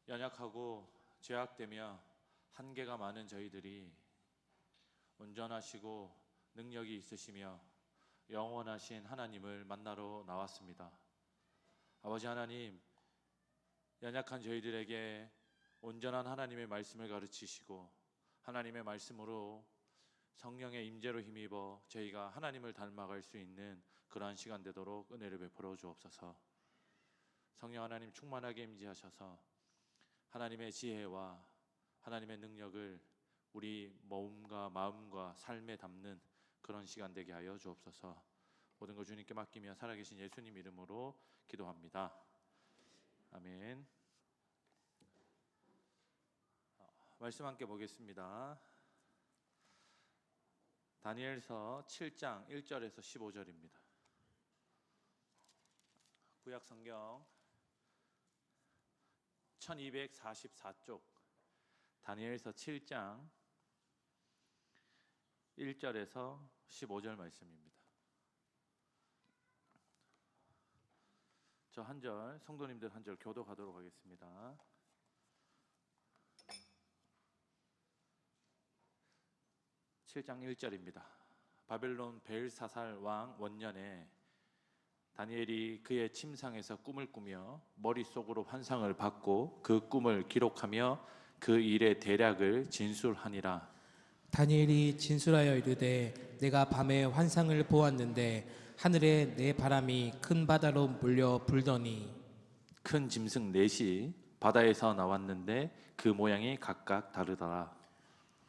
연약하고 죄악되며 한계가 많은 저희들이 온전하시고 능력이 있으시며 영원하신 하나님을 만나러 나왔습니다. 아버지 하나님, 연약한 저희들에게 온전한 하나님의 말씀을 가르치시고 하나님의 말씀으로 성령의 임재로 힘입어 저희가 하나님을 닮아갈 수 있는 그러한 시간 되도록 은혜를 베풀어 주옵소서. 성령 하나님 충만하게 임재하셔서 하나님의 지혜와 하나님의 능력을 우리 몸과 마음과 삶에 담는 그런 시간 되게 하여 주옵소서. 모든 걸 주님께 맡기며 살아계신 예수님 이름으로 기도합니다. 아멘. 말씀 함께 보겠습니다. 다니엘서 7장 1절에서 15절입니다. 구약 성경 1244쪽 다니엘서 7장 1절에서 15절 말씀입니다. 저 한 절, 성도님들 한 절 교독하도록 하겠습니다. (7장 1절입니다) 바벨론 벨사살 왕 원년에 다니엘이 그의 침상에서 꿈을 꾸며 머릿속으로 환상을 받고 그 꿈을 기록하며 그 일의 대략을 진술하니라. 다니엘이 진술하여 이르되 내가 밤에 환상을 보았는데 하늘에 네 바람이 큰 바다로 몰려 불더니 큰 짐승 넷이 바다에서 나왔는데 그 모양이 각각 다르더라.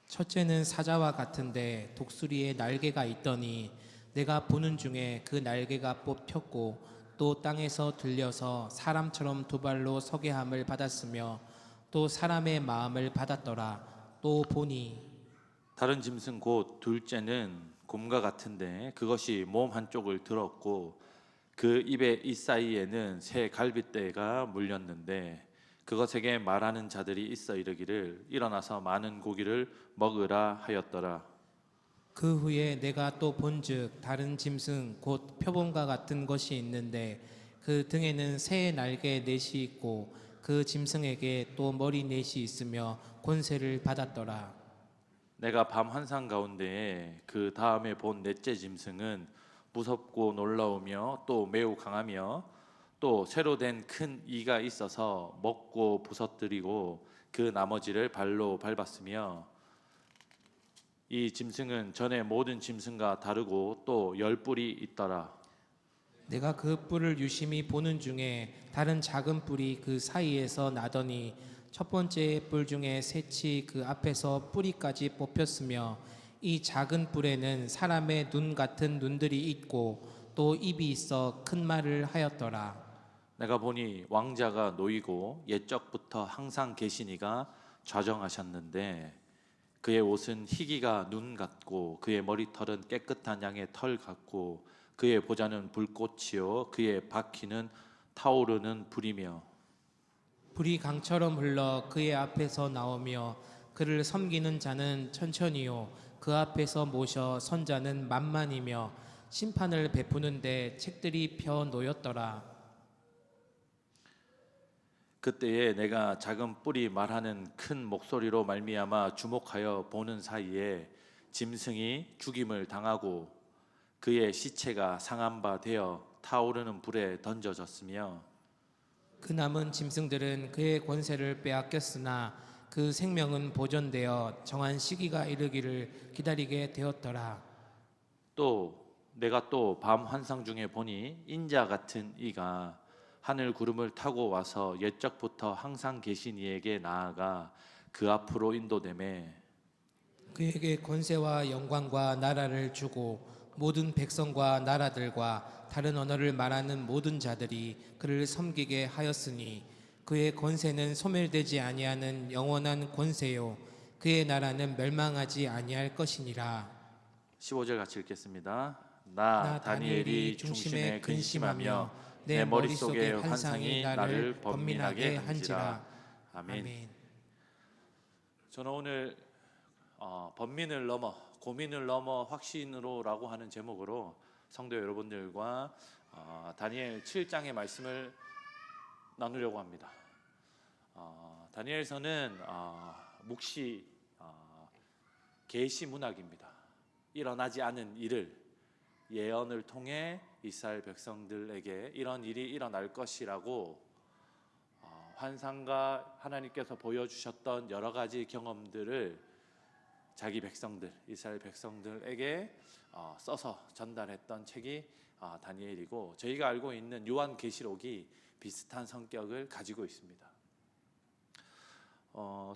첫째는 사자와 같은데 독수리에 날개가 있더니 내가 보는 중에 그 날개가 뽑혔고 또 땅에서 들려서 사람처럼 두 발로 서게 함을 받았으며 또 사람의 마음을 받았더라. 또 보니 다른 짐승 곧 둘째는 곰과 같은데 그것이 몸 한쪽을 들었고 그 입의 잇사이에는 새 갈빗대가 물렸는데 그것에게 말하는 자들이 있어 이르기를 일어나서 많은 고기를 먹으라 하였더라. 그 후에 내가 또 본즉 다른 짐승 곧 표범과 같은 것이 있는데 그 등에는 새의 날개 넷이 있고 그 짐승에게 또 머리 넷이 있으며 권세를 받았더라. 내가 밤 환상 가운데에 그 다음에 본 넷째 짐승은 무섭고 놀라우며 또 매우 강하며 또 새로 된 큰 이가 있어서 먹고 부서뜨리고 그 나머지를 발로 밟았으며 이 짐승은 전에 모든 짐승과 다르고 또 10뿔이 있더라. 내가 그 뿔을 유심히 보는 중에 다른 작은 뿔이 그 사이에서 나더니 첫 번째 뿔 중에 셋이 그 앞에서 뿌리까지 뽑혔으며 이 작은 뿔에는 사람의 눈 같은 눈들이 있고 또 입이 있어 큰 말을 하였더라. 내가 보니 왕자가 놓이고 옛적부터 항상 계시니가 좌정하셨는데 그의 옷은 희기가 눈 같고 그의 머리털은 깨끗한 양의 털 같고 그의 보좌는 불꽃이요 그의 바퀴는 타오르는 불이며 불이 강처럼 흘러 그의 앞에서 나오며 그를 섬기는 자는 천천히요 그 앞에서 모셔 선자는 만만이며 심판을 베푸는데 책들이 펴 놓였더라. 그때에 내가 작은 뿔이 말하는 큰 목소리로 말미암아 주목하여 보는 사이에 짐승이 죽임을 당하고 그의 시체가 상한 바 되어 타오르는 불에 던져졌으며 그 남은 짐승들은 그의 권세를 빼앗겼으나 그 생명은 보존되어 정한 시기가 이르기를 기다리게 되었더라. 또 내가 또 밤 환상 중에 보니 인자 같은 이가 하늘 구름을 타고 와서 옛적부터 항상 계신 이에게 나아가 그 앞으로 인도되매 그에게 권세와 영광과 나라를 주고 모든 백성과 나라들과 다른 언어를 말하는 모든 자들이 그를 섬기게 하였으니 그의 권세는 소멸되지 아니하는 영원한 권세요 그의 나라는 멸망하지 아니할 것이니라. 15절 같이 읽겠습니다. 나 다니엘이 중심에 근심하며 내 내 머릿속의 머릿속의 환상이 나를 번민하게 한지라. 아멘. 아멘. 저는 오늘 번민을 넘어 고민을 넘어 확신으로라고 하는 제목으로 성도 여러분들과 다니엘 7장의 말씀을 나누려고 합니다. 다니엘서는 묵시 계시 문학입니다. 일어나지 않은 일을 예언을 통해 이스라엘 백성들에게 이런 일이 일어날 것이라고 환상과 하나님께서 보여주셨던 여러 가지 경험들을 자기 백성들, 이스라엘 백성들에게 써서 전달했던 책이 다니엘이고, 저희가 알고 있는 요한계시록이 비슷한 성격을 가지고 있습니다.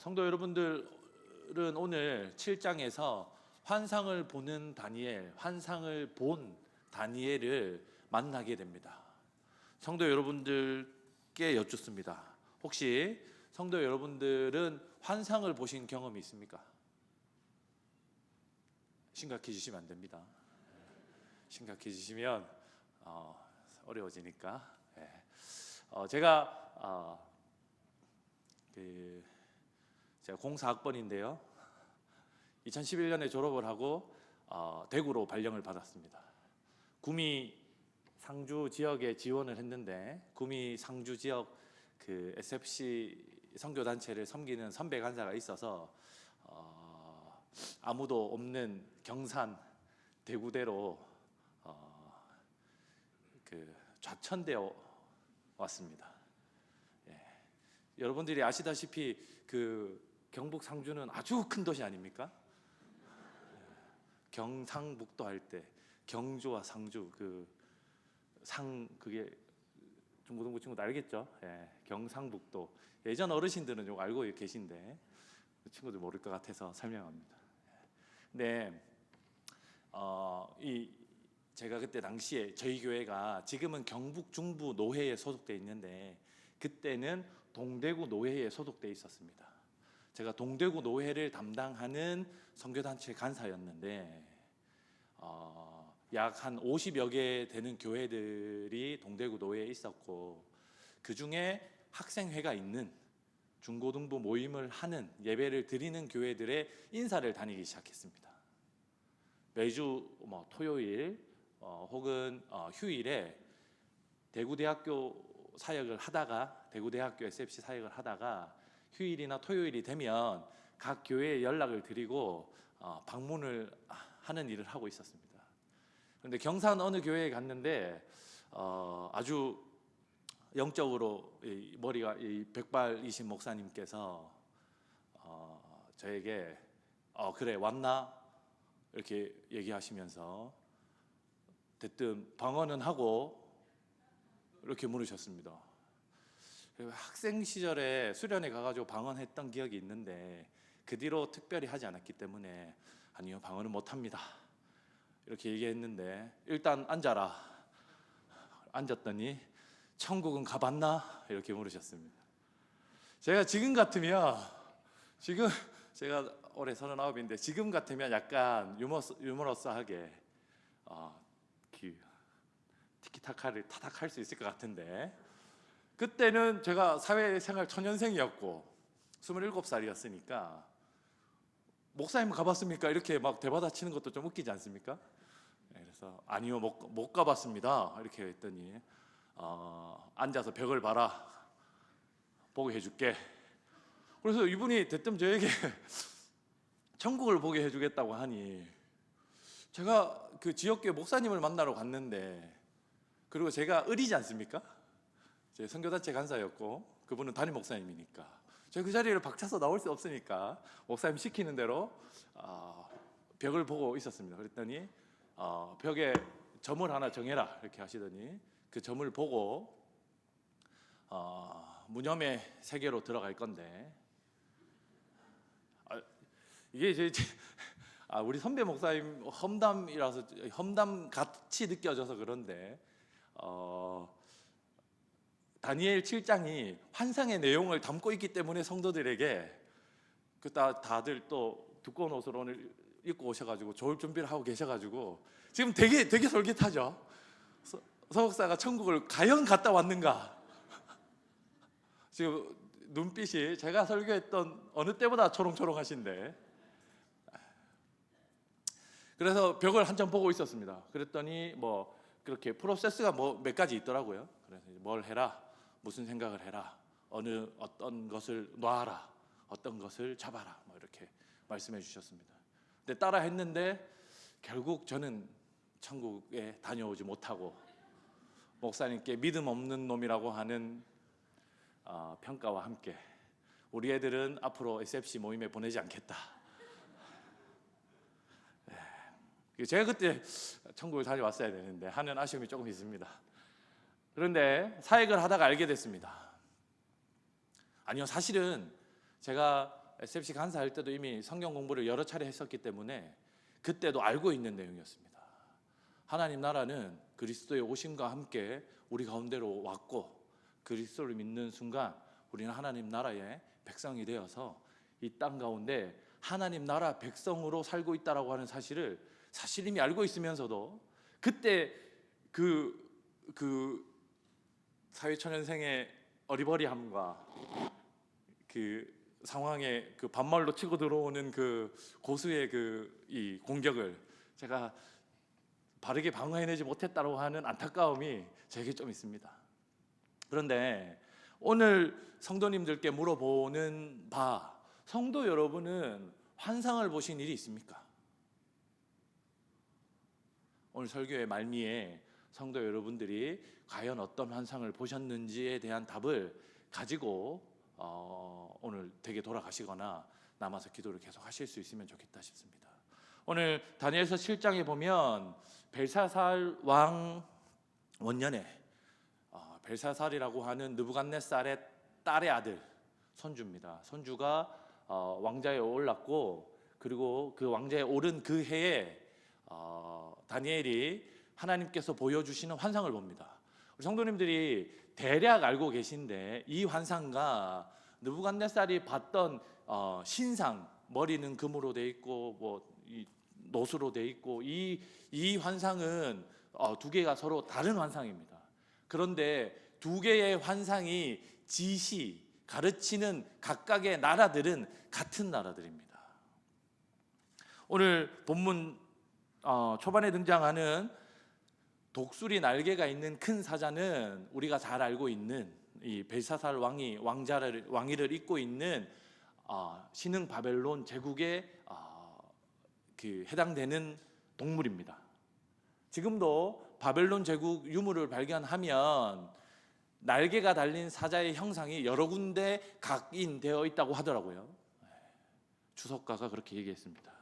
성도 여러분들은 오늘 7장에서 환상을 보는 다니엘, 환상을 본 다니엘을 만나게 됩니다. 성도 여러분들께 여쭙습니다. 혹시 성도 여러분들은 환상을 보신 경험이 있습니까? 심각해지시면 안 됩니다. 심각해지시면 어려워지니까. 제가 공사학번인데요. 2011년에 졸업을 하고 대구로 발령을 받았습니다. 구미 상주 지역에 지원을 했는데, 구미 상주 지역 그 SFC 선교 단체를 섬기는 선배 간사가 있어서 아무도 없는 경산 대구대로 그 좌천되어 왔습니다. 여러분들이 아시다시피 그 경북 상주는 아주 큰 도시 아닙니까? 경상북도 할 때 경주와 상주 그게 중고등부 친구도 알겠죠? 경상북도. 예전 어르신들은 좀 알고 계신데 친구들 모를 것 같아서 설명합니다. 근데 제가 그때 당시에 저희 교회가 지금은 경북 중부 노회에 소속돼 있는데 그때는 동대구 노회에 소속돼 있었습니다. 제가 동대구 노회를 담당하는 선교단체 간사였는데 약 한 50여 개 되는 교회들이 동대구 노회에 있었고, 그 중에 학생회가 있는 중고등부 모임을 하는, 예배를 드리는 교회들의 인사를 다니기 시작했습니다. 매주 토요일 혹은 휴일에 대구대학교 사역을 하다가, 대구대학교 SFC 사역을 하다가 휴일이나 토요일이 되면 각 교회에 연락을 드리고 방문을 하는 일을 하고 있었습니다. 그런데 경산 어느 교회에 갔는데 아주 영적으로 머리가 백발이신 목사님께서 저에게 그래 왔나? 이렇게 얘기하시면서 대뜸 방언은 하고 이렇게 물으셨습니다. 학생 시절에 수련회 가가지고 방언했던 기억이 있는데 그 뒤로 특별히 하지 않았기 때문에 아니요, 방언은 못합니다 이렇게 얘기했는데, 일단 앉아라. 앉았더니 천국은 가봤나? 이렇게 물으셨습니다. 제가 지금 같으면, 지금 제가 올해 39인데 지금 같으면 약간 유머러스하게 티키타카를 타닥할 수 있을 것 같은데, 그때는 제가 사회생활 초년생이었고 27살이었으니까 목사님 가봤습니까? 이렇게 막 대받아치는 것도 좀 웃기지 않습니까? 그래서 아니요, 못 가봤습니다 이렇게 했더니 앉아서 벽을 봐라, 보게 해줄게. 그래서 이분이 대뜸 저에게 천국을 보게 해주겠다고 하니, 제가 그 지역교회 목사님을 만나러 갔는데, 그리고 제가 을이지 않습니까? 제 선교단체 간사였고 그분은 담임 목사님이니까 제가 그 자리를 박차서 나올 수 없으니까 목사님 시키는 대로 벽을 보고 있었습니다. 그랬더니 벽에 점을 하나 정해라 이렇게 하시더니 그 점을 보고 무념의 세계로 들어갈 건데, 이게 우리 선배 목사님 험담이라서 험담 같이 느껴져서 그런데 다니엘 7장이 환상의 내용을 담고 있기 때문에 성도들에게 다들 또 두꺼운 옷을 오늘 입고 오셔가지고 좋을 준비를 하고 계셔가지고 지금 되게 솔깃하죠. 서목사가 천국을 과연 갔다 왔는가? 지금 눈빛이 제가 설교했던 어느 때보다 초롱초롱하신데, 그래서 벽을 한참 보고 있었습니다. 그랬더니 그렇게 프로세스가 몇 가지 있더라고요. 그래서 뭘 해라, 무슨 생각을 해라, 어떤 것을 놔라, 어떤 것을 잡아라, 뭐 이렇게 말씀해 주셨습니다. 근데 따라 했는데 결국 저는 천국에 다녀오지 못하고 목사님께 믿음 없는 놈이라고 하는 평가와 함께 우리 애들은 앞으로 SFC 모임에 보내지 않겠다. 제가 그때 천국을 다녀왔어야 되는데 하는 아쉬움이 조금 있습니다. 그런데 사역을 하다가 알게 됐습니다. 아니요, 사실은 제가 SFC 간사할 때도 이미 성경 공부를 여러 차례 했었기 때문에 그때도 알고 있는 내용이었습니다. 하나님 나라는 그리스도의 오심과 함께 우리 가운데로 왔고, 그리스도를 믿는 순간 우리는 하나님 나라의 백성이 되어서 이 땅 가운데 하나님 나라 백성으로 살고 있다라고 하는 사실을 사실 이미 알고 있으면서도 그때 그 사회초년생의 어리버리함과 그 상황에 그 반말로 치고 들어오는 그 고수의 이 공격을 제가 바르게 방어해내지 못했다고 하는 안타까움이 제게 좀 있습니다. 그런데 오늘 성도님들께 물어보는 바, 성도 여러분은 환상을 보신 일이 있습니까? 오늘 설교의 말미에 성도 여러분들이 과연 어떤 환상을 보셨는지에 대한 답을 가지고 오늘 댁에 돌아가시거나 남아서 기도를 계속 하실 수 있으면 좋겠다 싶습니다. 오늘 다니엘서 7장에 보면 벨사살 왕 원년에 벨사살이라고 하는 느부갓네살의 딸의 아들, 손주입니다. 손주가 왕자에 올랐고, 그리고 그 왕자에 오른 그 해에 다니엘이 하나님께서 보여주시는 환상을 봅니다. 우리 성도님들이 대략 알고 계신데 이 환상과 느부갓네살이 봤던 신상, 머리는 금으로 돼 있고 뭐 노수로 돼 있고 이 환상은 두 개가 서로 다른 환상입니다. 그런데 두 개의 환상이 가르치는 각각의 나라들은 같은 나라들입니다. 오늘 본문 초반에 등장하는 독수리 날개가 있는 큰 사자는 우리가 잘 알고 있는 이 벨사살 왕위를 잇고 있는 신흥 바벨론 제국에 해당되는 동물입니다. 지금도 바벨론 제국 유물을 발견하면 날개가 달린 사자의 형상이 여러 군데 각인되어 있다고 하더라고요. 주석가가 그렇게 얘기했습니다.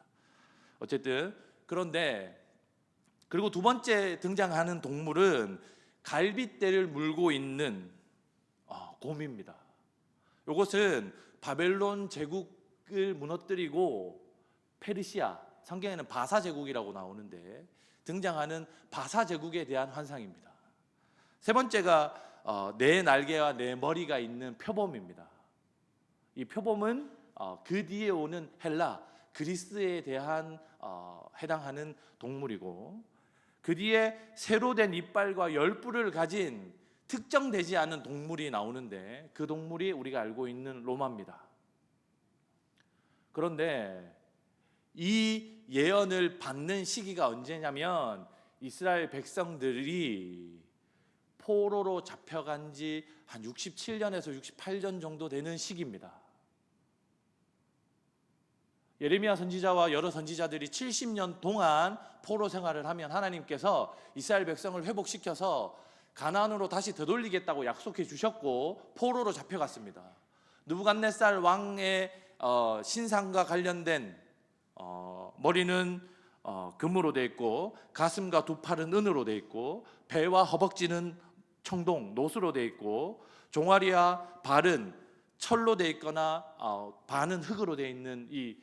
어쨌든 그런데 그리고 두 번째 등장하는 동물은 갈빗대를 물고 있는 곰입니다. 이것은 바벨론 제국을 무너뜨리고 페르시아, 성경에는 바사 제국이라고 나오는데 등장하는 바사 제국에 대한 환상입니다. 세 번째가 네 날개와 네 머리가 있는 표범입니다. 이 표범은 그 뒤에 오는 헬라, 그리스에 대한 해당하는 동물이고, 그 뒤에 새로 된 이빨과 열뿔을 가진 특정되지 않은 동물이 나오는데 그 동물이 우리가 알고 있는 로마입니다. 그런데 이 예언을 받는 시기가 언제냐면 이스라엘 백성들이 포로로 잡혀간 지 한 67년에서 68년 정도 되는 시기입니다. 예레미야 선지자와 여러 선지자들이 70년 동안 포로 생활을 하면 하나님께서 이스라엘 백성을 회복시켜서 가나안으로 다시 되돌리겠다고 약속해 주셨고 포로로 잡혀갔습니다. 느부갓네살 왕의 신상과 관련된 머리는 금으로 되어 있고, 가슴과 두 팔은 은으로 되어 있고, 배와 허벅지는 청동, 노수로 되어 있고, 종아리와 발은 철로 되어 있거나 반은 흙으로 되어 있는 이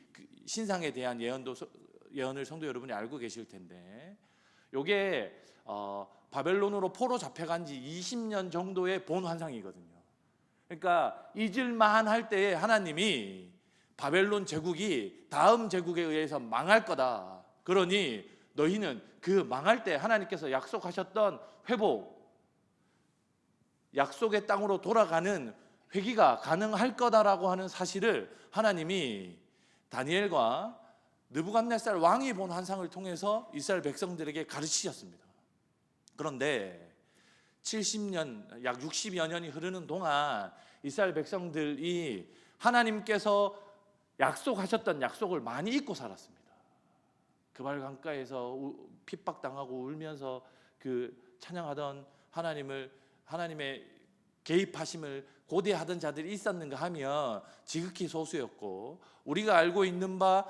신상에 대한 예언을 성도 여러분이 알고 계실 텐데, 이게 바벨론으로 포로 잡혀간 지 20년 정도의 본 환상이거든요. 그러니까 잊을만 할 때에 하나님이 바벨론 제국이 다음 제국에 의해서 망할 거다. 그러니 너희는 그 망할 때 하나님께서 약속하셨던 회복, 약속의 땅으로 돌아가는 회귀가 가능할 거다라고 하는 사실을 하나님이 다니엘과 느부갓네살 왕이 본 환상을 통해서 이스라엘 백성들에게 가르치셨습니다. 그런데 70년, 약 60여 년이 흐르는 동안 이스라엘 백성들이 하나님께서 약속하셨던 약속을 많이 잊고 살았습니다. 그발 강가에서 핍박당하고 울면서 그 찬양하던 하나님의 개입하심을 고대하던 자들이 있었는가 하면 지극히 소수였고, 우리가 알고 있는 바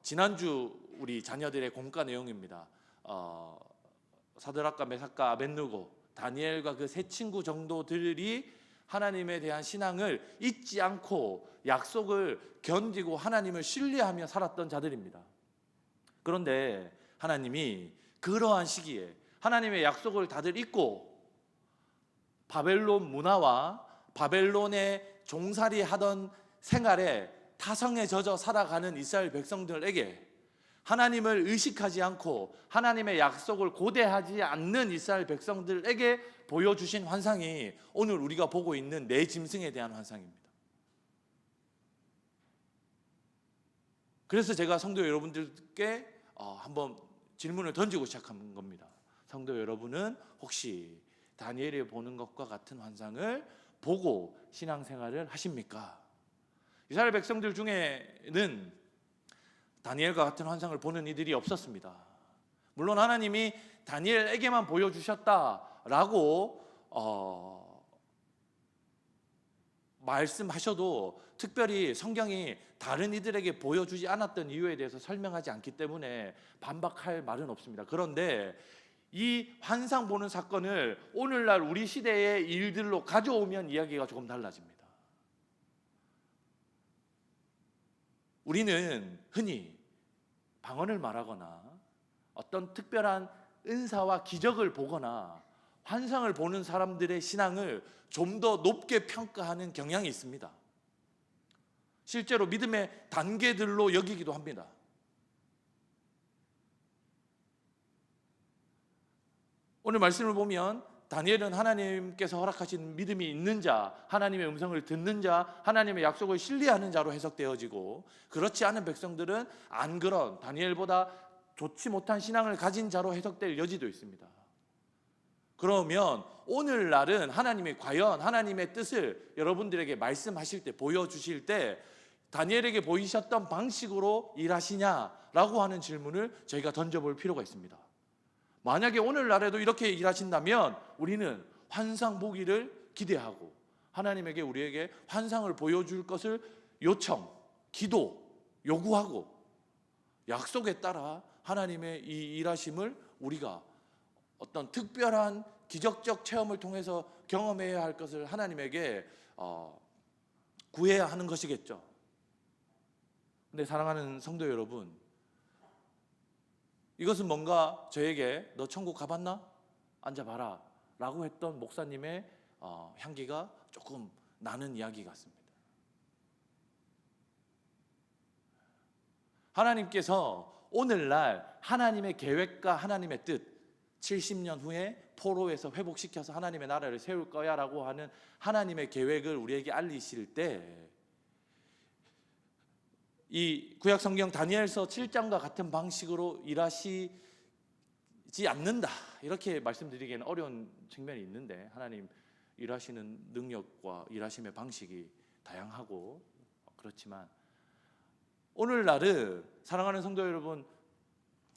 지난주 우리 자녀들의 공과 내용입니다. 사드락과 메삭과 아벳느고, 다니엘과 그 세 친구 정도들이 하나님에 대한 신앙을 잊지 않고 약속을 견디고 하나님을 신뢰하며 살았던 자들입니다. 그런데 하나님이 그러한 시기에 하나님의 약속을 다들 잊고 바벨론 문화와 바벨론의 종살이 하던 생활에 타성에 젖어 살아가는 이스라엘 백성들에게 하나님을 의식하지 않고 하나님의 약속을 고대하지 않는 이스라엘 백성들에게 보여주신 환상이 오늘 우리가 보고 있는 네 짐승에 대한 환상입니다. 그래서 제가 성도 여러분들께 한번 질문을 던지고 시작한 겁니다. 성도 여러분은 혹시 다니엘이 보는 것과 같은 환상을 보고 신앙생활을 하십니까? 이스라엘 백성들 중에는 다니엘과 같은 환상을 보는 이들이 없었습니다. 물론 하나님이 다니엘에게만 보여주셨다라고 말씀하셔도 특별히 성경이 다른 이들에게 보여주지 않았던 이유에 대해서 설명하지 않기 때문에 반박할 말은 없습니다. 그런데 이 환상 보는 사건을 오늘날 우리 시대의 일들로 가져오면 이야기가 조금 달라집니다. 우리는 흔히 방언을 말하거나 어떤 특별한 은사와 기적을 보거나 환상을 보는 사람들의 신앙을 좀 더 높게 평가하는 경향이 있습니다. 실제로 믿음의 단계들로 여기기도 합니다. 오늘 말씀을 보면 다니엘은 하나님께서 허락하신 믿음이 있는 자, 하나님의 음성을 듣는 자, 하나님의 약속을 신뢰하는 자로 해석되어지고, 그렇지 않은 백성들은 안 그런 다니엘보다 좋지 못한 신앙을 가진 자로 해석될 여지도 있습니다. 그러면 오늘날은 하나님이 과연 하나님의 뜻을 여러분들에게 말씀하실 때, 보여주실 때 다니엘에게 보이셨던 방식으로 일하시냐라고 하는 질문을 저희가 던져볼 필요가 있습니다. 만약에 오늘날에도 이렇게 일하신다면 우리는 환상 보기를 기대하고 하나님에게 우리에게 환상을 보여줄 것을 요청, 기도, 요구하고 약속에 따라 하나님의 이 일하심을 우리가 어떤 특별한 기적적 체험을 통해서 경험해야 할 것을 하나님에게 구해야 하는 것이겠죠. 근데 사랑하는 성도 여러분, 이것은 뭔가 저에게 너 천국 가봤나? 앉아봐라 라고 했던 목사님의 향기가 조금 나는 이야기 같습니다. 하나님께서 오늘날 하나님의 계획과 하나님의 뜻, 70년 후에 포로에서 회복시켜서 하나님의 나라를 세울 거야 라고 하는 하나님의 계획을 우리에게 알리실 때, 이 구약성경 다니엘서 7장과 같은 방식으로 일하시지 않는다, 이렇게 말씀드리기에는 어려운 측면이 있는데, 하나님 일하시는 능력과 일하심의 방식이 다양하고 그렇지만 오늘날은, 사랑하는 성도 여러분,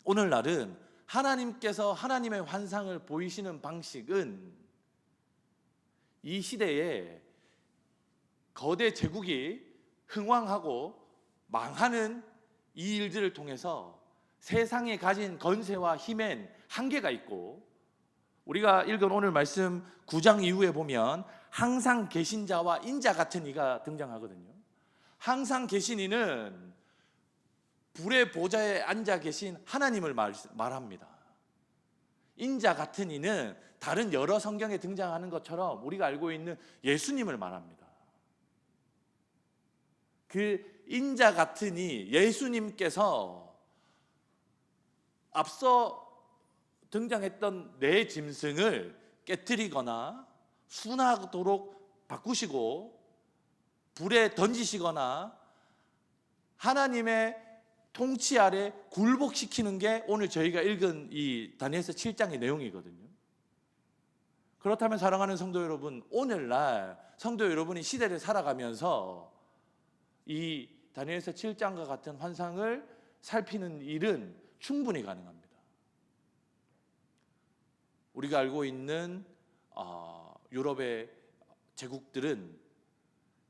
오늘날은 하나님께서 하나님의 환상을 보이시는 방식은 이 시대에 거대 제국이 흥왕하고 망하는 이 일들을 통해서 세상에 가진 건세와 힘엔 한계가 있고, 우리가 읽은 오늘 말씀 9장 이후에 보면 항상 계신 자와 인자 같은 이가 등장하거든요. 항상 계신 이는 불의 보좌에 앉아 계신 하나님을 말합니다. 인자 같은 이는 다른 여러 성경에 등장하는 것처럼 우리가 알고 있는 예수님을 말합니다. 그 인자 같은 이 예수님께서 앞서 등장했던 네 짐승을 깨뜨리거나 순하도록 바꾸시고 불에 던지시거나 하나님의 통치 아래 굴복시키는 게 오늘 저희가 읽은 이 다니엘서 7장의 내용이거든요. 그렇다면 사랑하는 성도 여러분, 오늘날 성도 여러분이 시대를 살아가면서 이 다니엘서 7장과 같은 환상을 살피는 일은 충분히 가능합니다. 우리가 알고 있는 유럽의 제국들은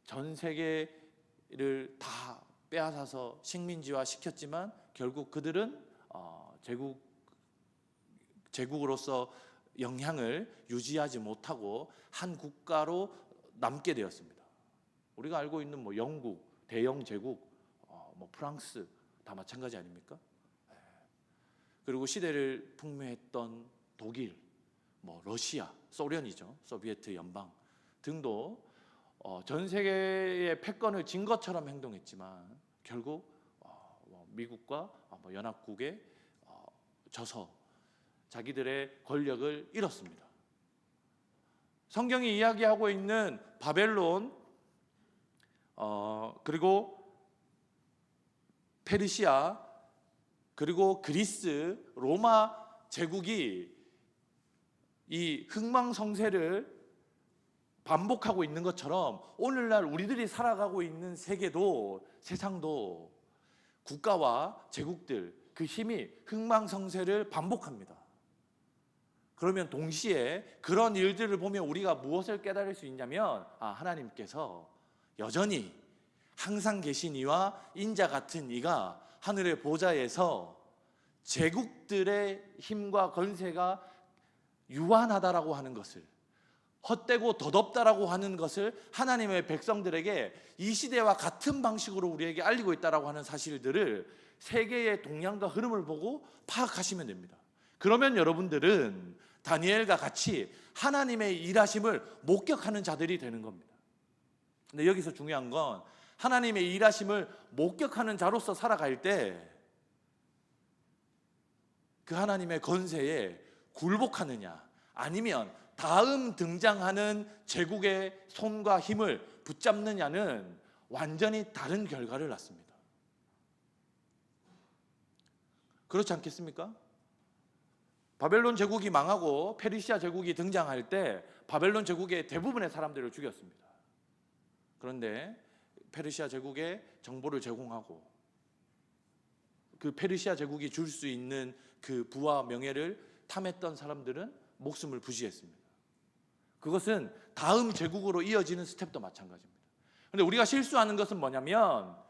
전 세계를 다 빼앗아서 식민지화 시켰지만 결국 그들은 제국으로서 영향을 유지하지 못하고 한 국가로 남게 되었습니다. 우리가 알고 있는 영국, 대영 제국, 프랑스 다 마찬가지 아닙니까? 그리고 시대를 풍미했던 독일, 러시아, 소련이죠. 소비에트 연방 등도 전 세계의 패권을 진 것처럼 행동했지만 결국 미국과 연합국에 져서 자기들의 권력을 잃었습니다. 성경이 이야기하고 있는 바벨론, 그리고 페르시아, 그리고 그리스, 로마 제국이 이 흥망성쇠를 반복하고 있는 것처럼 오늘날 우리들이 살아가고 있는 세계도, 세상도 국가와 제국들 그 힘이 흥망성쇠를 반복합니다. 그러면 동시에 그런 일들을 보면 우리가 무엇을 깨달을 수 있냐면 하나님께서 여전히 항상 계신 이와 인자 같은 이가 하늘의 보좌에서 제국들의 힘과 권세가 유한하다라고 하는 것을, 헛되고 덧없다라고 하는 것을 하나님의 백성들에게 이 시대와 같은 방식으로 우리에게 알리고 있다라고 하는 사실들을 세계의 동향과 흐름을 보고 파악하시면 됩니다. 그러면 여러분들은 다니엘과 같이 하나님의 일하심을 목격하는 자들이 되는 겁니다. 근데 여기서 중요한 건 하나님의 일하심을 목격하는 자로서 살아갈 때 그 하나님의 권세에 굴복하느냐, 아니면 다음 등장하는 제국의 손과 힘을 붙잡느냐는 완전히 다른 결과를 낳습니다. 그렇지 않겠습니까? 바벨론 제국이 망하고 페르시아 제국이 등장할 때 바벨론 제국의 대부분의 사람들을 죽였습니다. 그런데 페르시아 제국에 정보를 제공하고 그 페르시아 제국이 줄 수 있는 그 부와 명예를 탐했던 사람들은 목숨을 부지했습니다. 그것은 다음 제국으로 이어지는 스텝도 마찬가지입니다. 그런데 우리가 실수하는 것은 뭐냐면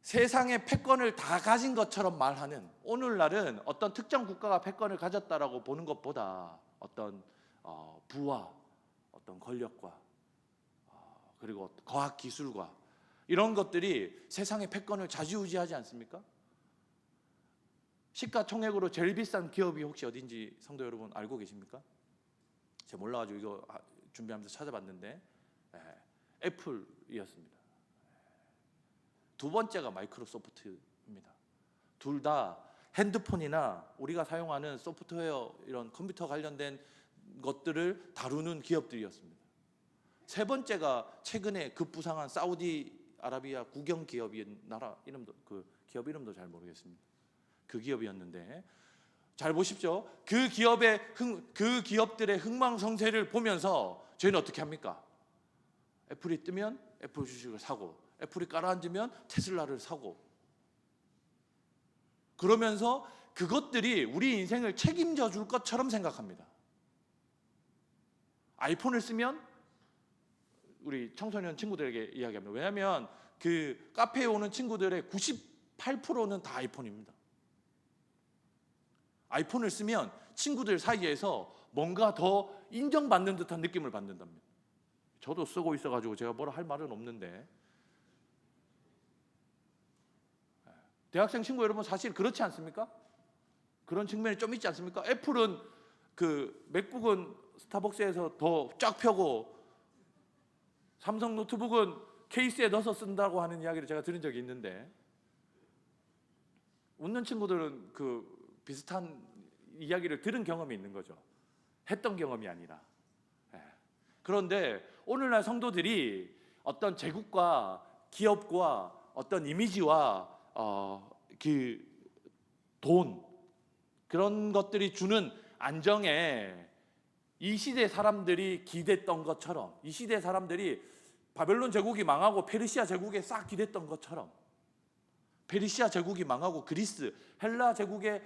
세상의 패권을 다 가진 것처럼 말하는, 오늘날은 어떤 특정 국가가 패권을 가졌다라고 보는 것보다 어떤 부와 어떤 권력과 그리고 과학 기술과 이런 것들이 세상의 패권을 좌지우지하지 않습니까? 시가총액으로 제일 비싼 기업이 혹시 어딘지 성도 여러분 알고 계십니까? 제가 몰라가지고 이거 준비하면서 찾아봤는데 애플이었습니다. 두 번째가 마이크로소프트입니다. 둘 다 핸드폰이나 우리가 사용하는 소프트웨어, 이런 컴퓨터 관련된 것들을 다루는 기업들이었습니다. 세 번째가 최근에 급부상한 사우디아라비아 국영 기업인 나라 이름도, 그 기업 이름도 잘 모르겠습니다. 그 기업이었는데 잘 보십시오. 그 기업들의 흥망성쇠를 보면서 저희는 어떻게 합니까? 애플이 뜨면 애플 주식을 사고, 애플이 깔아앉으면 테슬라를 사고, 그러면서 그것들이 우리 인생을 책임져 줄 것처럼 생각합니다. 아이폰을 쓰면, 우리 청소년 친구들에게 이야기합니다. 왜냐하면 그 카페에 오는 친구들의 98%는 다 아이폰입니다. 아이폰을 쓰면 친구들 사이에서 뭔가 더 인정받는 듯한 느낌을 받는답니다. 저도 쓰고 있어가지고 제가 뭐라 할 말은 없는데, 대학생 친구 여러분 사실 그렇지 않습니까? 그런 측면이 좀 있지 않습니까? 애플은 맥북은 스타벅스에서 더 쫙 펴고 삼성 노트북은 케이스에 넣어서 쓴다고 하는 이야기를 제가 들은 적이 있는데, 웃는 친구들은 비슷한 이야기를 들은 경험이 있는 거죠. 했던 경험이 아니라. 그런데 오늘날 성도들이 어떤 제국과 기업과 어떤 이미지와 돈, 그런 것들이 주는 안정에 이 시대 사람들이 기댔던 것처럼, 이 시대 사람들이 바벨론 제국이 망하고 페르시아 제국에 싹 기댔던 것처럼, 페르시아 제국이 망하고 그리스, 헬라 제국에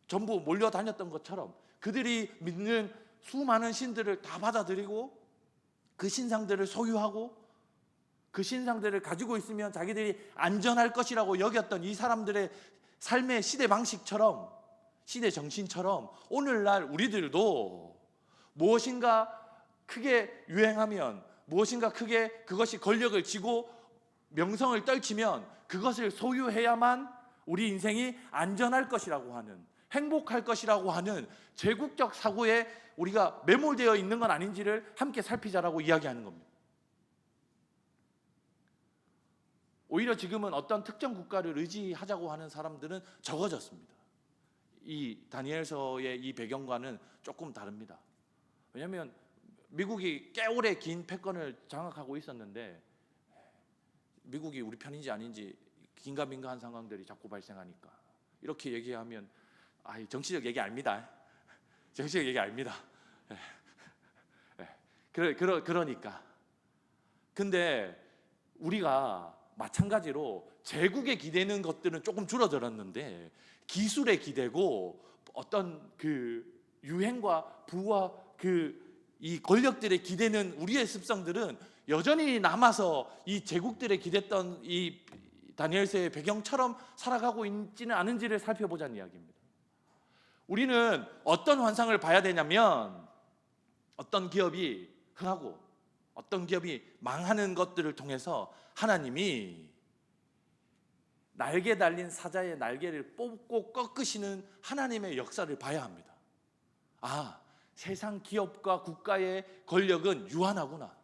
전부 몰려다녔던 것처럼 그들이 믿는 수많은 신들을 다 받아들이고 그 신상들을 소유하고 그 신상들을 가지고 있으면 자기들이 안전할 것이라고 여겼던 이 사람들의 삶의 시대 방식처럼, 시대 정신처럼 오늘날 우리들도 무엇인가 크게 유행하면, 무엇인가 크게 그것이 권력을 쥐고 명성을 떨치면 그것을 소유해야만 우리 인생이 안전할 것이라고 하는, 행복할 것이라고 하는 제국적 사고에 우리가 매몰되어 있는 건 아닌지를 함께 살피자라고 이야기하는 겁니다. 오히려 지금은 어떤 특정 국가를 의지하자고 하는 사람들은 적어졌습니다. 이 다니엘서의 이 배경과는 조금 다릅니다. 왜냐하면 미국이 꽤 오래 긴 패권을 장악하고 있었는데 미국이 우리 편인지 아닌지 긴가민가한 상황들이 자꾸 발생하니까 이렇게 얘기하면 정치적 얘기 아닙니다. 정치적 얘기 아닙니다. 그러니까. 근데 우리가 마찬가지로 제국에 기대는 것들은 조금 줄어들었는데 기술에 기대고 어떤 그 유행과 부와 이 권력들에 기대는 우리의 습성들은 여전히 남아서 이 제국들에 기댔던 이 다니엘서의 배경처럼 살아가고 있지는 않은지를 살펴보자는 이야기입니다. 우리는 어떤 환상을 봐야 되냐면 어떤 기업이 흥하고 어떤 기업이 망하는 것들을 통해서 하나님이 날개 달린 사자의 날개를 뽑고 꺾으시는 하나님의 역사를 봐야 합니다. 세상 기업과 국가의 권력은 유한하구나.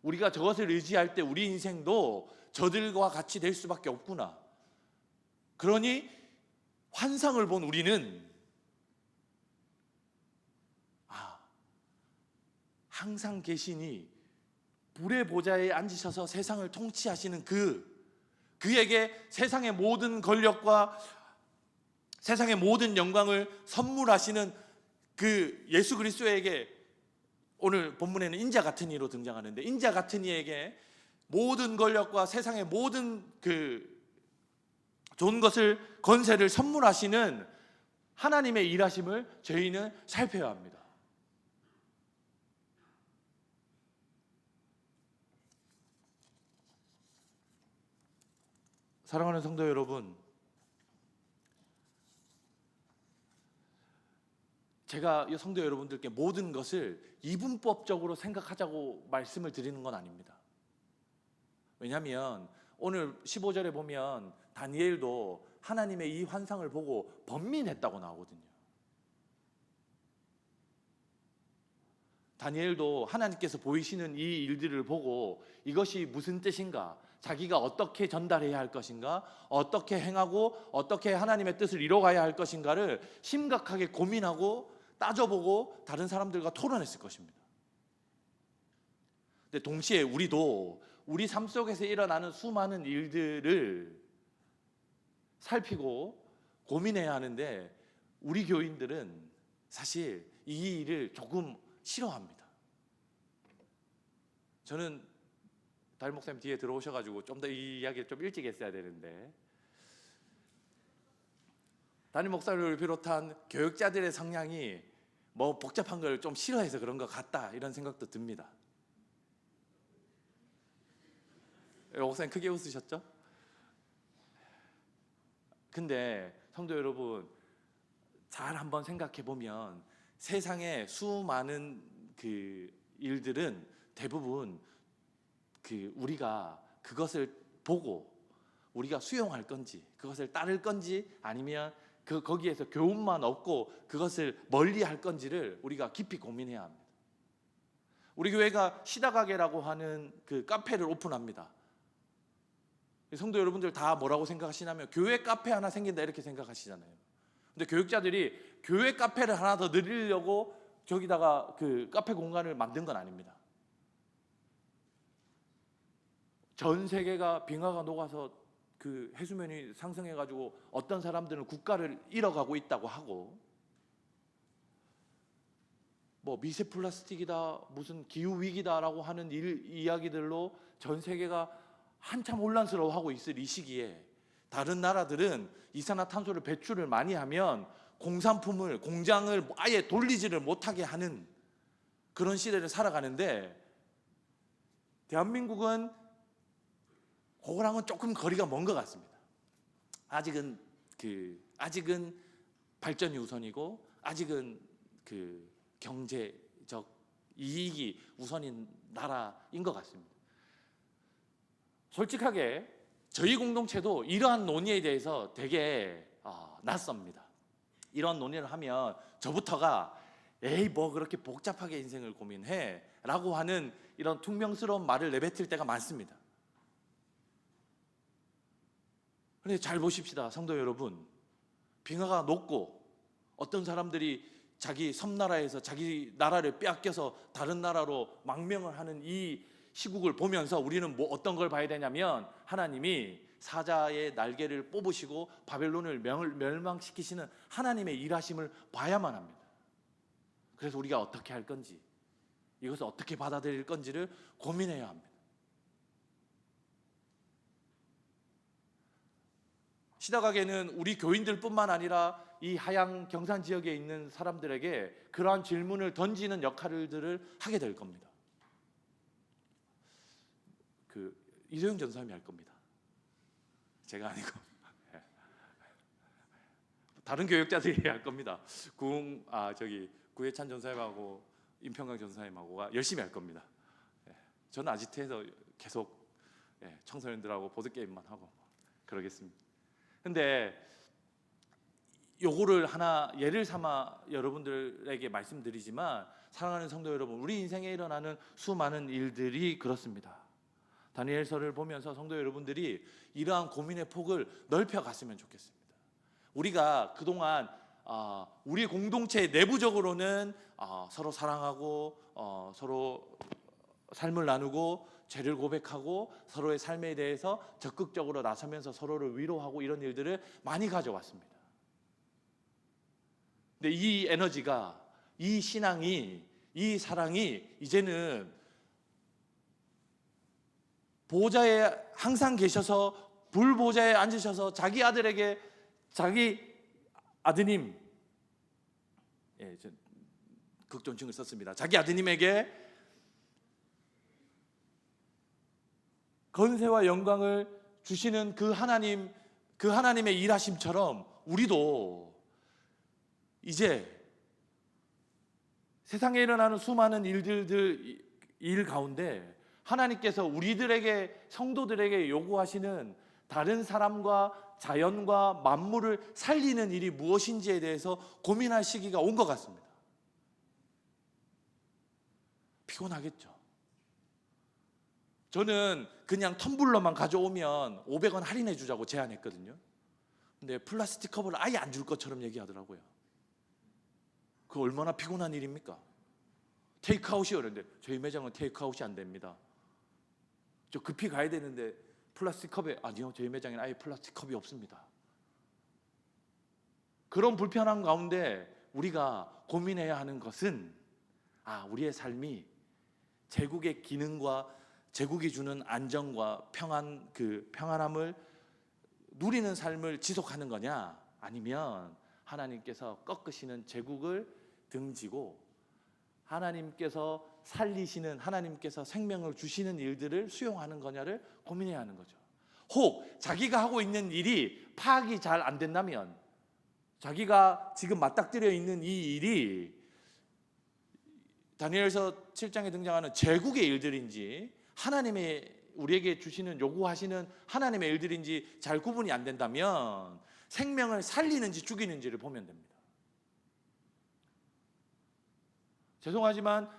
우리가 저것을 의지할 때 우리 인생도 저들과 같이 될 수밖에 없구나. 그러니 환상을 본 우리는 항상 계시니 불의 보좌에 앉으셔서 세상을 통치하시는 그에게 세상의 모든 권력과 세상의 모든 영광을 선물하시는 그 예수 그리스도에게, 오늘 본문에는 인자 같은 이로 등장하는데 인자 같은 이에게 모든 권력과 세상의 모든 좋은 것을, 권세를 선물하시는 하나님의 일하심을 저희는 살펴야 합니다. 사랑하는 성도 여러분, 제가 성도 여러분들께 모든 것을 이분법적으로 생각하자고 말씀을 드리는 건 아닙니다. 왜냐하면 오늘 15절에 보면 다니엘도 하나님의 이 환상을 보고 번민했다고 나오거든요. 다니엘도 하나님께서 보이시는 이 일들을 보고 이것이 무슨 뜻인가, 자기가 어떻게 전달해야 할 것인가, 어떻게 행하고 어떻게 하나님의 뜻을 이뤄가야 할 것인가를 심각하게 고민하고 따져보고 다른 사람들과 토론했을 것입니다. 근데 동시에 우리도 우리 삶 속에서 일어나는 수많은 일들을 살피고 고민해야 하는데 우리 교인들은 사실 이 일을 조금 싫어합니다. 저는 담임 목사님 뒤에 들어오셔가지고 좀 더 이 이야기를 좀 일찍 했어야 되는데, 담임 목사님을 비롯한 교육자들의 성향이 복잡한 걸 좀 싫어해서 그런 것 같다, 이런 생각도 듭니다. 목사님 크게 웃으셨죠? 근데 성도 여러분, 잘 한번 생각해 보면 세상의 수많은 일들은 대부분 우리가 그것을 보고 우리가 수용할 건지, 그것을 따를 건지, 아니면 거기에서 교훈만 얻고 그것을 멀리할 건지를 우리가 깊이 고민해야 합니다. 우리 교회가 시다가게라고 하는 카페를 오픈합니다. 성도 여러분들 다 뭐라고 생각하시냐면 교회 카페 하나 생긴다 이렇게 생각하시잖아요. 근데 교육자들이 교회 카페를 하나 더 늘리려고 저기다가 카페 공간을 만든 건 아닙니다. 전 세계가 빙하가 녹아서 해수면이 상승해가지고 어떤 사람들은 국가를 잃어가고 있다고 하고, 뭐 미세 플라스틱이다, 무슨 기후 위기다라고 하는 이야기들로 전 세계가 한참 혼란스러워하고 있을 이 시기에 다른 나라들은 이산화탄소를 배출을 많이 하면 공장을 아예 돌리지를 못하게 하는 그런 시대를 살아가는데, 대한민국은 그거랑은 조금 거리가 먼 것 같습니다. 아직은 발전이 우선이고, 아직은 경제적 이익이 우선인 나라인 것 같습니다. 솔직하게 저희 공동체도 이러한 논의에 대해서 되게 낯섭니다. 이런 논의를 하면 저부터가 에이 뭐 그렇게 복잡하게 인생을 고민해 라고 하는 이런 퉁명스러운 말을 내뱉을 때가 많습니다. 그런데 잘 보십시다, 성도 여러분. 빙하가 녹고 어떤 사람들이 자기 섬나라에서 자기 나라를 빼앗겨서 다른 나라로 망명을 하는 이 시국을 보면서 우리는 뭐 어떤 걸 봐야 되냐면, 하나님이 사자의 날개를 뽑으시고 바벨론을 멸망시키시는 하나님의 일하심을 봐야만 합니다. 그래서 우리가 어떻게 할 건지, 이것을 어떻게 받아들일 건지를 고민해야 합니다. 시다가게는 우리 교인들뿐만 아니라 이 하양 경산 지역에 있는 사람들에게 그러한 질문을 던지는 역할들을 하게 될 겁니다. 이소영 전사님이 할 겁니다. 제가 아니고 다른 교역자들이 할 겁니다. 구혜찬 전사님하고 임평강 전사님하고가 열심히 할 겁니다. 저는 아지트에서 계속 청소년들하고 보드게임만 하고 그러겠습니다. 근데 요거를 하나 예를 삼아 여러분들에게 말씀드리지만, 사랑하는 성도 여러분, 우리 인생에 일어나는 수많은 일들이 그렇습니다. 다니엘서를 보면서 성도 여러분들이 이러한 고민의 폭을 넓혀갔으면 좋겠습니다. 우리가 그동안 우리 공동체 내부적으로는 서로 사랑하고 서로 삶을 나누고 죄를 고백하고 서로의 삶에 대해서 적극적으로 나서면서 서로를 위로하고 이런 일들을 많이 가져왔습니다. 근데 이 에너지가, 이 신앙이, 이 사랑이 이제는 보좌에 항상 계셔서 불보좌에 앉으셔서 자기 아들에게, 자기 아드님, 극존칭을 썼습니다. 자기 아드님에게 건세와 영광을 주시는 그 하나님의 일하심처럼 우리도 이제 세상에 일어나는 수많은 일 가운데 하나님께서 우리들에게, 성도들에게 요구하시는 다른 사람과 자연과 만물을 살리는 일이 무엇인지에 대해서 고민할 시기가 온 것 같습니다. 피곤하겠죠. 저는 그냥 텀블러만 가져오면 500원 할인해 주자고 제안했거든요. 근데 플라스틱 컵을 아예 안 줄 것처럼 얘기하더라고요. 그 얼마나 피곤한 일입니까? 테이크아웃이요. 그런데 저희 매장은 테이크아웃이 안 됩니다. 저 급히 가야 되는데 플라스틱 컵에, 아니요, 저희 매장에는 아예 플라스틱 컵이 없습니다. 그런 불편한 가운데 우리가 고민해야 하는 것은, 우리의 삶이 제국의 기능과 제국이 주는 안정과 평안함을 누리는 삶을 지속하는 거냐, 아니면 하나님께서 꺾으시는 제국을 등지고 하나님께서 살리시는, 하나님께서 생명을 주시는 일들을 수용하는 거냐를 고민해야 하는 거죠. 혹 자기가 하고 있는 일이 파악이 잘 안 된다면, 자기가 지금 맞닥뜨려 있는 이 일이 다니엘서 7장에 등장하는 제국의 일들인지 하나님의 우리에게 주시는, 요구하시는 하나님의 일들인지 잘 구분이 안 된다면 생명을 살리는지 죽이는지를 보면 됩니다. 죄송하지만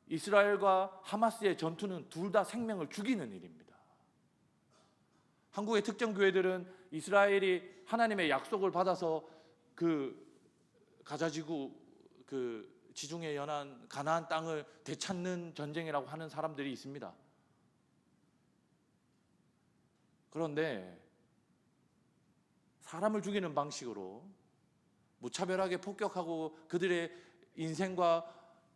이스라엘과 하마스의 전투는 둘 다 생명을 죽이는 일입니다. 한국의 특정 교회들은 이스라엘이 하나님의 약속을 받아서 가자지구 지중해 연안 가나안 땅을 되찾는 전쟁이라고 하는 사람들이 있습니다. 그런데 사람을 죽이는 방식으로 무차별하게 폭격하고 그들의 인생과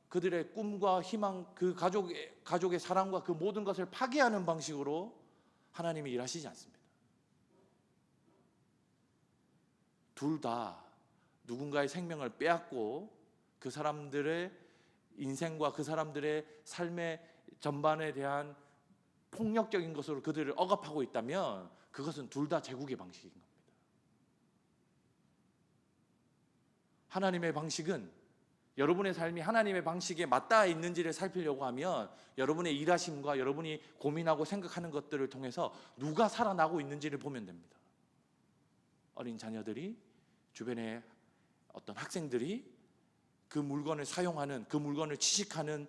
그들의 꿈과 희망, 그 가족의 사랑과 그 모든 것을 파괴하는 방식으로 하나님이 일하시지 않습니다. 둘 다 누군가의 생명을 빼앗고 그 사람들의 인생과 그 사람들의 삶의 전반에 대한 폭력적인 것으로 그들을 억압하고 있다면 그것은 둘 다 제국의 방식인 겁니다. 하나님의 방식은, 여러분의 삶이 하나님의 방식에 맞닿아 있는지를 살피려고 하면 여러분의 일하심과 여러분이 고민하고 생각하는 것들을 통해서 누가 살아나고 있는지를 보면 됩니다. 어린 자녀들이, 주변의 어떤 학생들이, 그 물건을 사용하는, 그 물건을 취식하는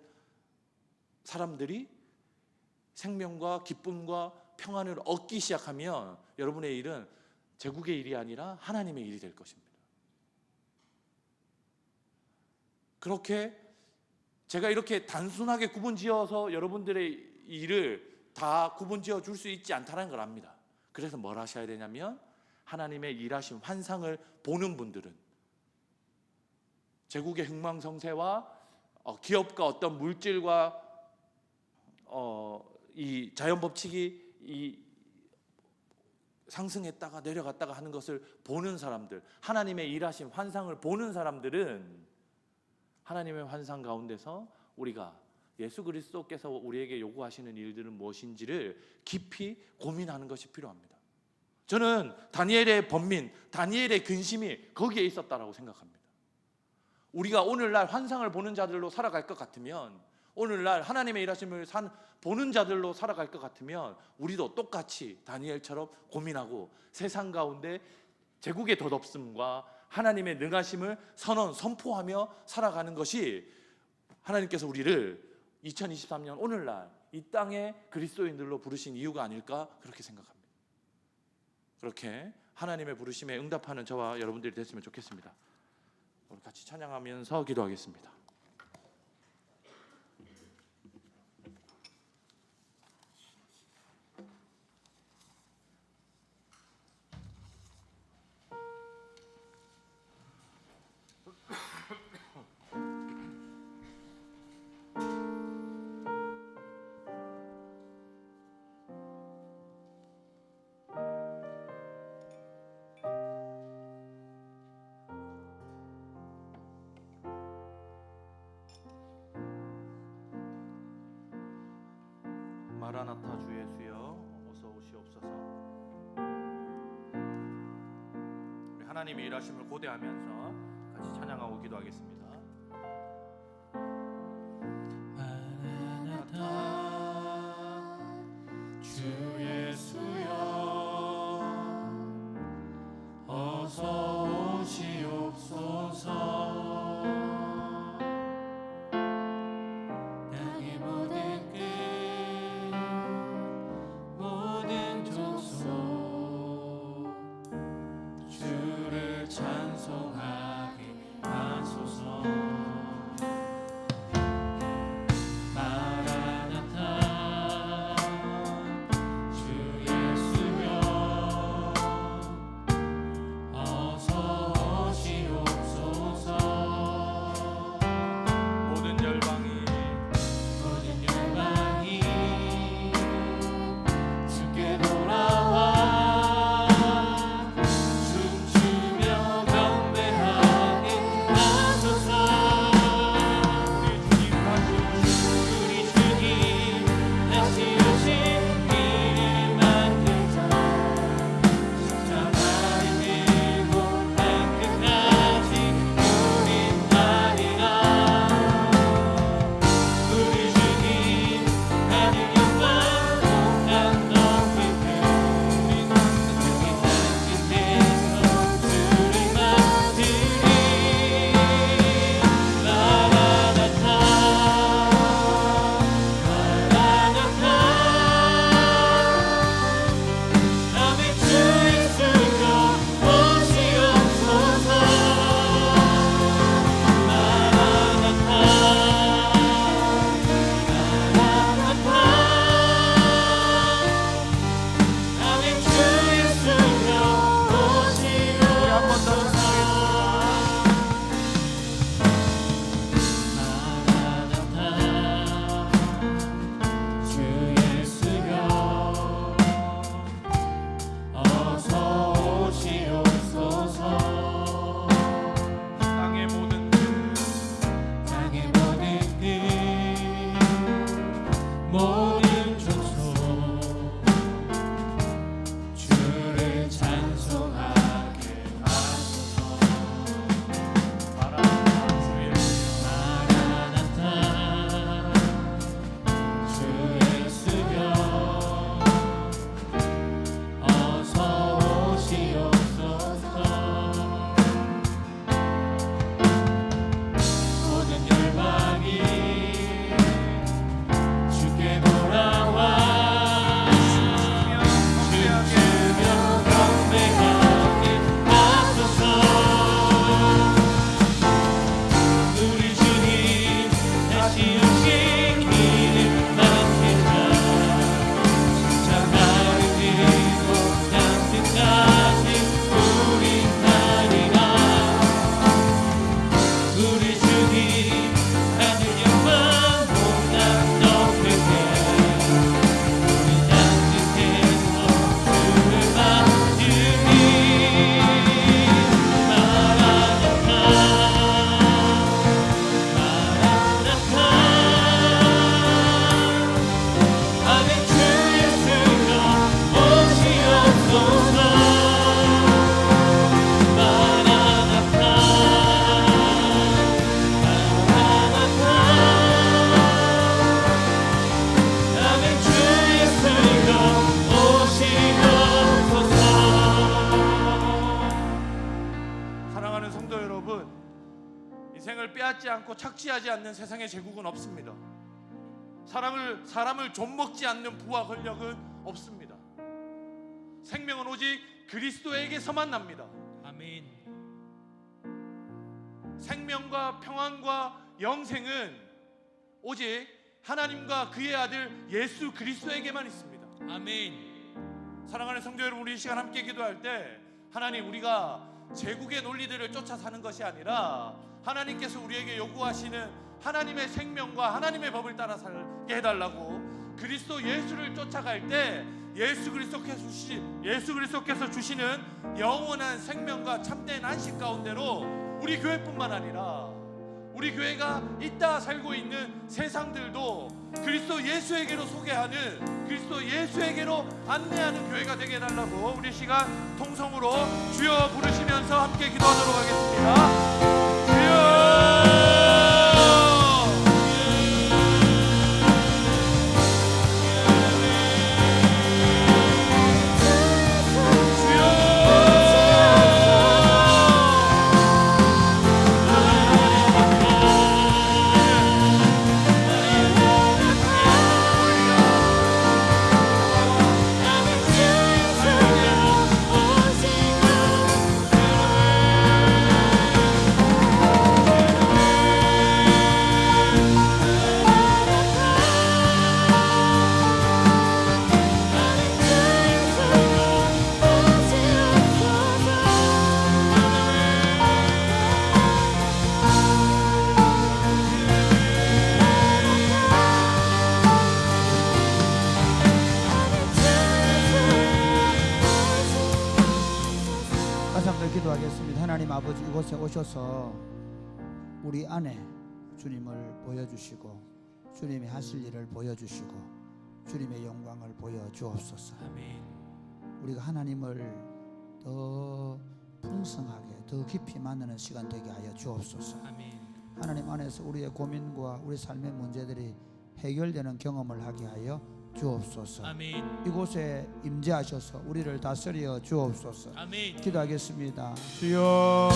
사람들이 생명과 기쁨과 평안을 얻기 시작하면 여러분의 일은 제국의 일이 아니라 하나님의 일이 될 것입니다. 그렇게 제가 이렇게 단순하게 구분지어서 여러분들의 일을 다 구분지어 줄 수 있지 않다는 걸 압니다. 그래서 뭘 하셔야 되냐면 하나님의 일하신 환상을 보는 분들은 제국의 흥망성쇠와 기업과 어떤 물질과 이 자연 법칙이 상승했다가 내려갔다가 하는 것을 보는 사람들, 하나님의 일하신 환상을 보는 사람들은 하나님의 환상 가운데서 우리가 예수 그리스도께서 우리에게 요구하시는 일들은 무엇인지를 깊이 고민하는 것이 필요합니다. 저는 다니엘의 번민, 다니엘의 근심이 거기에 있었다라고 생각합니다. 우리가 오늘날 환상을 보는 자들로 살아갈 것 같으면, 오늘날 하나님의 일하심을 보는 자들로 살아갈 것 같으면 우리도 똑같이 다니엘처럼 고민하고 세상 가운데 제국의 덧없음과 하나님의 능하심을 선포하며 살아가는 것이 하나님께서 우리를 2023년 오늘날 이 땅의 그리스도인들로 부르신 이유가 아닐까 그렇게 생각합니다. 그렇게 하나님의 부르심에 응답하는 저와 여러분들이 됐으면 좋겠습니다. 우리 같이 찬양하면서 기도하겠습니다. 마라나타 주 예수여 어서 오시옵소서. 우리 하나님의 일하심을 고대하면서 같이 찬양하고 기도하겠습니다. 마라나타 주 예수여 어서 오시옵소서. 찬송하게 하소서. 인생을 빼앗지 않고 착취하지 않는 세상의 제국은 없습니다. 사람을 좀먹지 않는 부와 권력은 없습니다. 생명은 오직 그리스도에게서만 납니다. 아멘. 생명과 평안과 영생은 오직 하나님과 그의 아들 예수 그리스도에게만 있습니다. 아멘. 사랑하는 성도 여러분, 우리 이 시간 함께 기도할 때 하나님, 우리가 제국의 논리들을 쫓아 사는 것이 아니라 하나님께서 우리에게 요구하시는 하나님의 생명과 하나님의 법을 따라 살게 해달라고, 그리스도 예수를 쫓아갈 때 예수 그리스도께서 주시는 영원한 생명과 참된 안식 가운데로 우리 교회뿐만 아니라 우리 교회가 있다 살고 있는 세상들도 그리스도 예수에게로 소개하는, 그리스도 예수에게로 안내하는 교회가 되게 해달라고 우리 시간 통성으로 주여 부르시면서 함께 기도하도록 하겠습니다. 주여, 기도하겠습니다. 하나님 아버지, 이곳에 오셔서 우리 안에 주님을 보여주시고 주님이 하실 일을 보여주시고 주님의 영광을 보여주옵소서. 아멘. 우리가 하나님을 더 풍성하게 더 깊이 만나는 시간 되게 하여 주옵소서. 아멘. 하나님 안에서 우리의 고민과 우리 삶의 문제들이 해결되는 경험을 하게 하여 주옵소서. 아멘. 이곳에 임재하셔서 우리를 다스려 주옵소서. 아멘. 기도하겠습니다. 주여,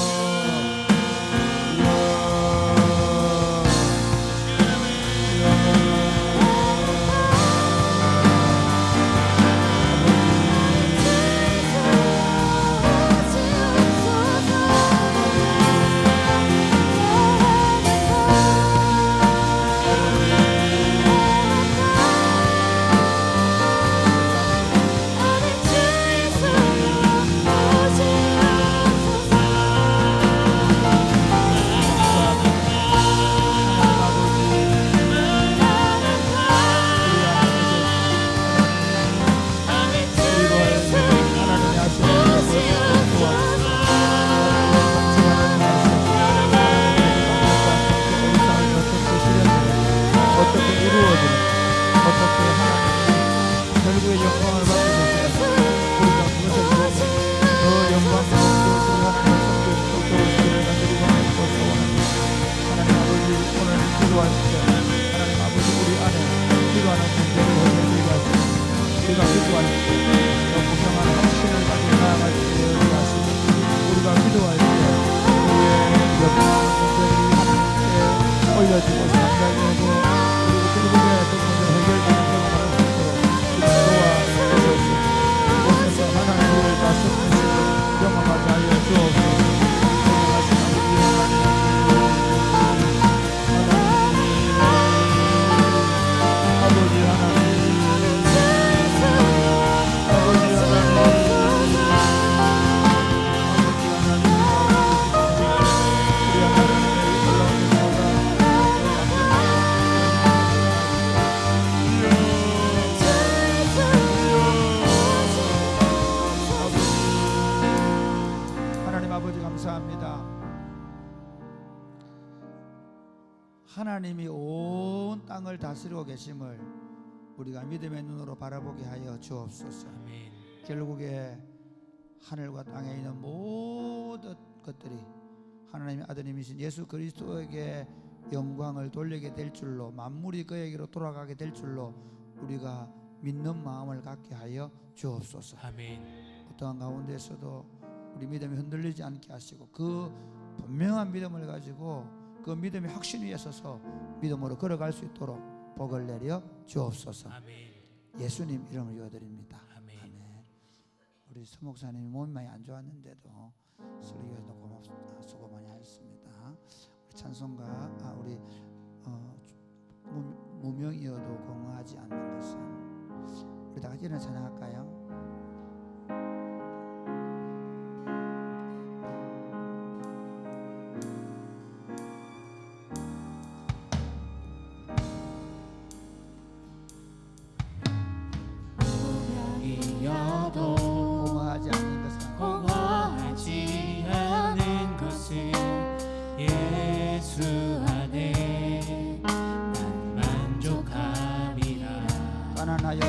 하나님이 온 땅을 다스리고 계심을 우리가 믿음의 눈으로 바라보게 하여 주옵소서. 아멘. 결국에 하늘과 땅에 있는 모든 것들이 하나님의 아드님이신 예수 그리스도에게 영광을 돌리게 될 줄로, 만물이 그에게로 돌아가게 될 줄로 우리가 믿는 마음을 갖게 하여 주옵소서. 아멘. 어떠한 가운데서도 우리 믿음이 흔들리지 않게 하시고 그 분명한 믿음을 가지고 그 믿음의 확신 위에 서서 믿음으로 걸어갈 수 있도록 복을 내려 주옵소서. 아멘. 예수님 이름을 이어드립니다. 아멘. 우리 서 목사님이 몸이 많이 안 좋았는데도 설교에도 수고 많이 하셨습니다. 우리 찬송가 우리 무명이어도 공허하지 않는 것은, 우리 다 같이 일어나 찬양할까요? 무명이어도 공허하지 않는 것은 공허하지 않은 것은 예수 안에 난 만족함이라. 가난하여도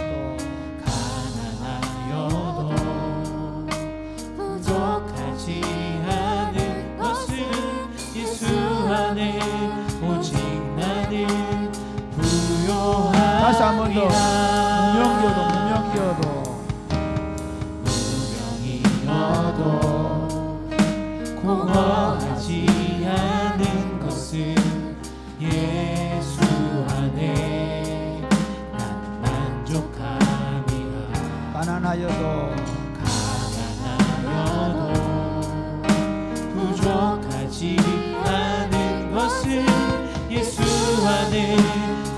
부족하지 않은 것은 예수 안에 오직 나는 부요함이라. 다시 한 번 더. 무명이어도 공허하지 않은 것은 예수 안에 난 만족함이라. 가난하여도 부족하지 않은 것은 예수 안에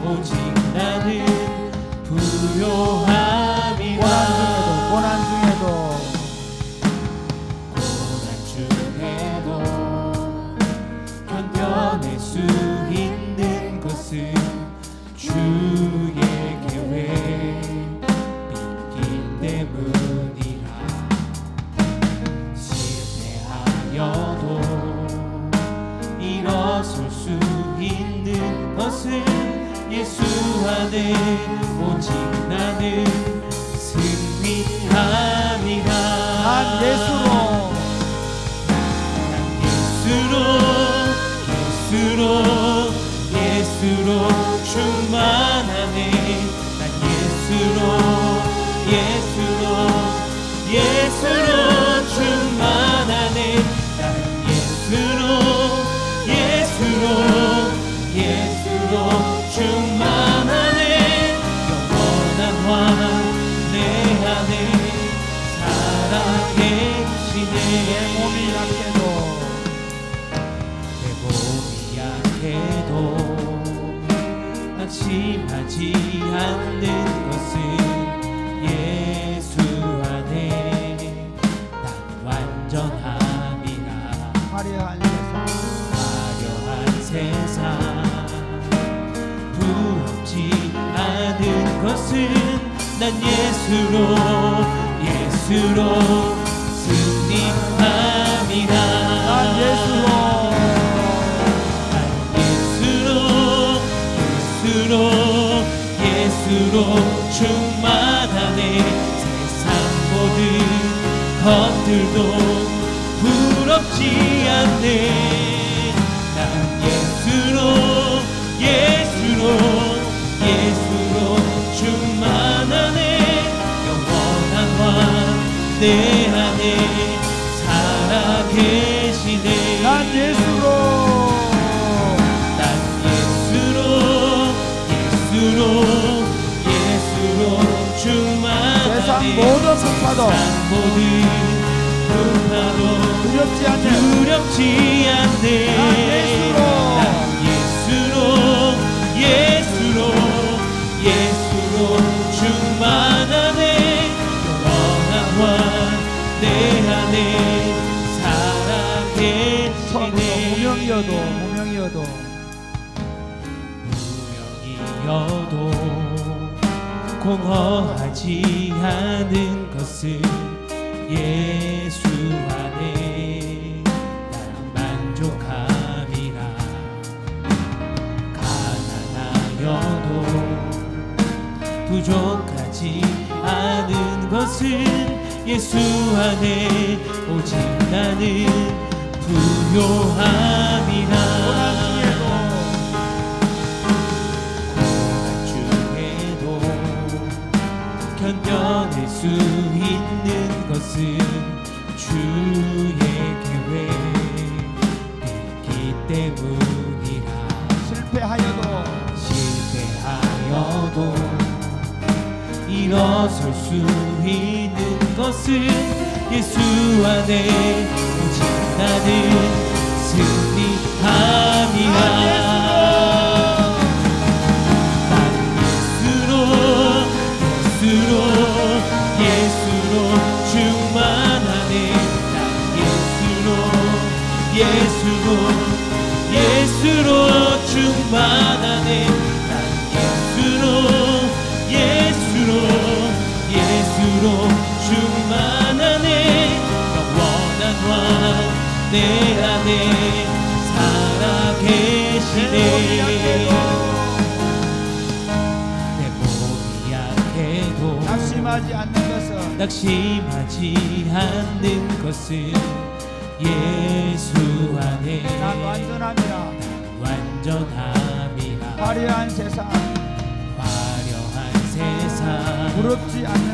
오직 나는 부요함이라. 고난 중에도 견뎌낼 수 있는 것은 주의 계획 믿기 때문이라. 실패하여도 일어설 수 있는 것은 예수 안에 오직 나는 승리함이라. 난 예수로 충만하네. 난 예수로 충만하네. 난 예수로 충만하네. 영원한 왕 내 안에 살아계시네. 내 몸이 약해도 낙심하지 않는 것은 예수 안에 난 완전함이라. 화려한 세상 부럽지 않은 것은 난 예수로 승리함이라. 난 예수로 충만하네. 세상 모든 것들도 부럽지 않네. 난 예수로 충만하네. 영원한 왕 내 안에 살아계시네. 난 예수로 충만하네. 세상 모든 풍파도 두렵지 않네. 난 예수로 충만하네. 영원한 왕 내 안에 살아계시네. 무명이어도 공허하지 않은 것은 예수 안에 난 만족함이라. 가난하여도 부족하지 않은 것은 예수 안에 오직 나는 부요함이라. 견뎌낼 수 있는 것은 주의 계획 있기 때문이라. 설 수 있는 것은 예수 안에 오직 나는 승리함이라. 난 예수로 충만하네. 난 예수로 충만하네. 난 예수로 충만하네. 영원한 왕 내 안에 살아계시네. 내 몸이 약해도 낙심하지 않는 것은 예수 안에 난 완전함이라. 완전함이라. 화려한 세상 부럽지 않는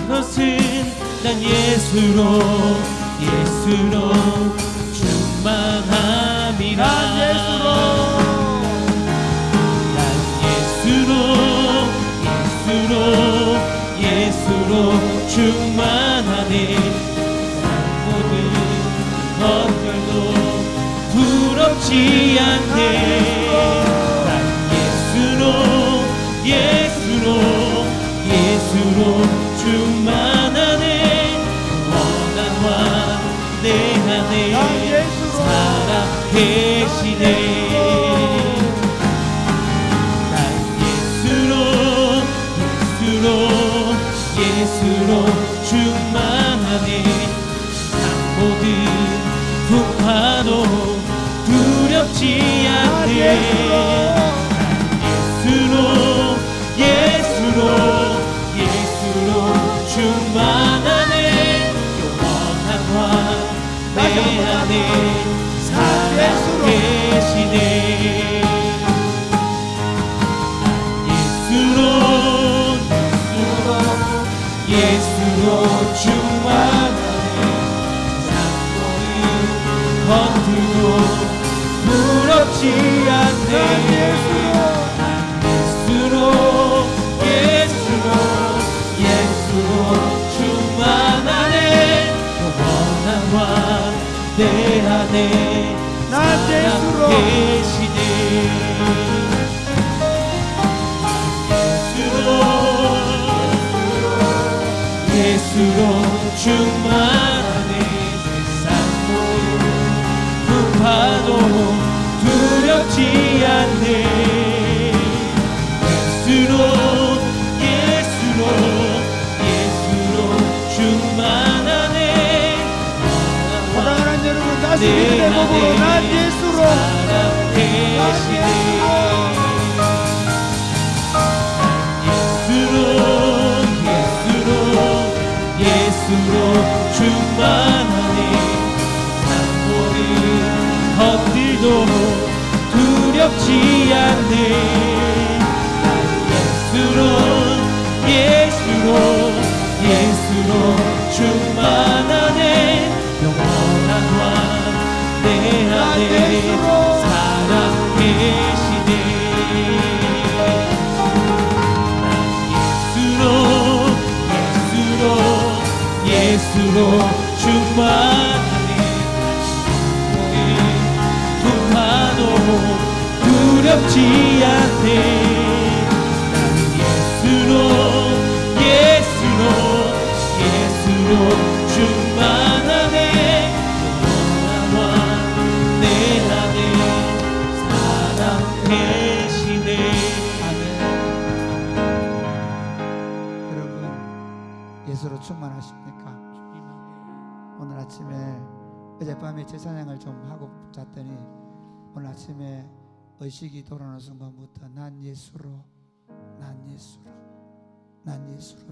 것은 난 예수로 충만함이라. 난 예수로 충만하네. 모든 것들도 부럽지 않네. 난 예수로 충만하네. 원한 왕 내 안에 살아계시네. 난 예수로 충만하네. 난 모든 풍파도 두렵지 않네. 예수로 충만하네. 영원한 왕 내 안에 살아계시네. 예수로 충만하네. 상고는 겉으로 부럽지 않네. 예수로 충만하네. 영원한 왕 내 안에 살아계시네. 예수로 충만하네. 세상 모든 풍파도 두렵지 않네. 예수로 충만하네. 사랑하는 여러분, 다시 내 믿음의 몸으로 난 예수로 살아계시네. 예수로 충만하네. 산모든 것들도 두렵지 않네. 난 예수로 충만하네. 영원한 왕 내 안에 살아계시네. 예수로 충만하네. 풍파도 두렵지 않네. 난 예수로 충만하네. 영원한 왕 내 안에 살아계시네. 여러분, 예수로 충만하십니까? 오늘 아침에 어젯밤에 제사장을 좀 하고 잤더니 오늘 아침에 의식이 돌아오는 순간부터 난 예수로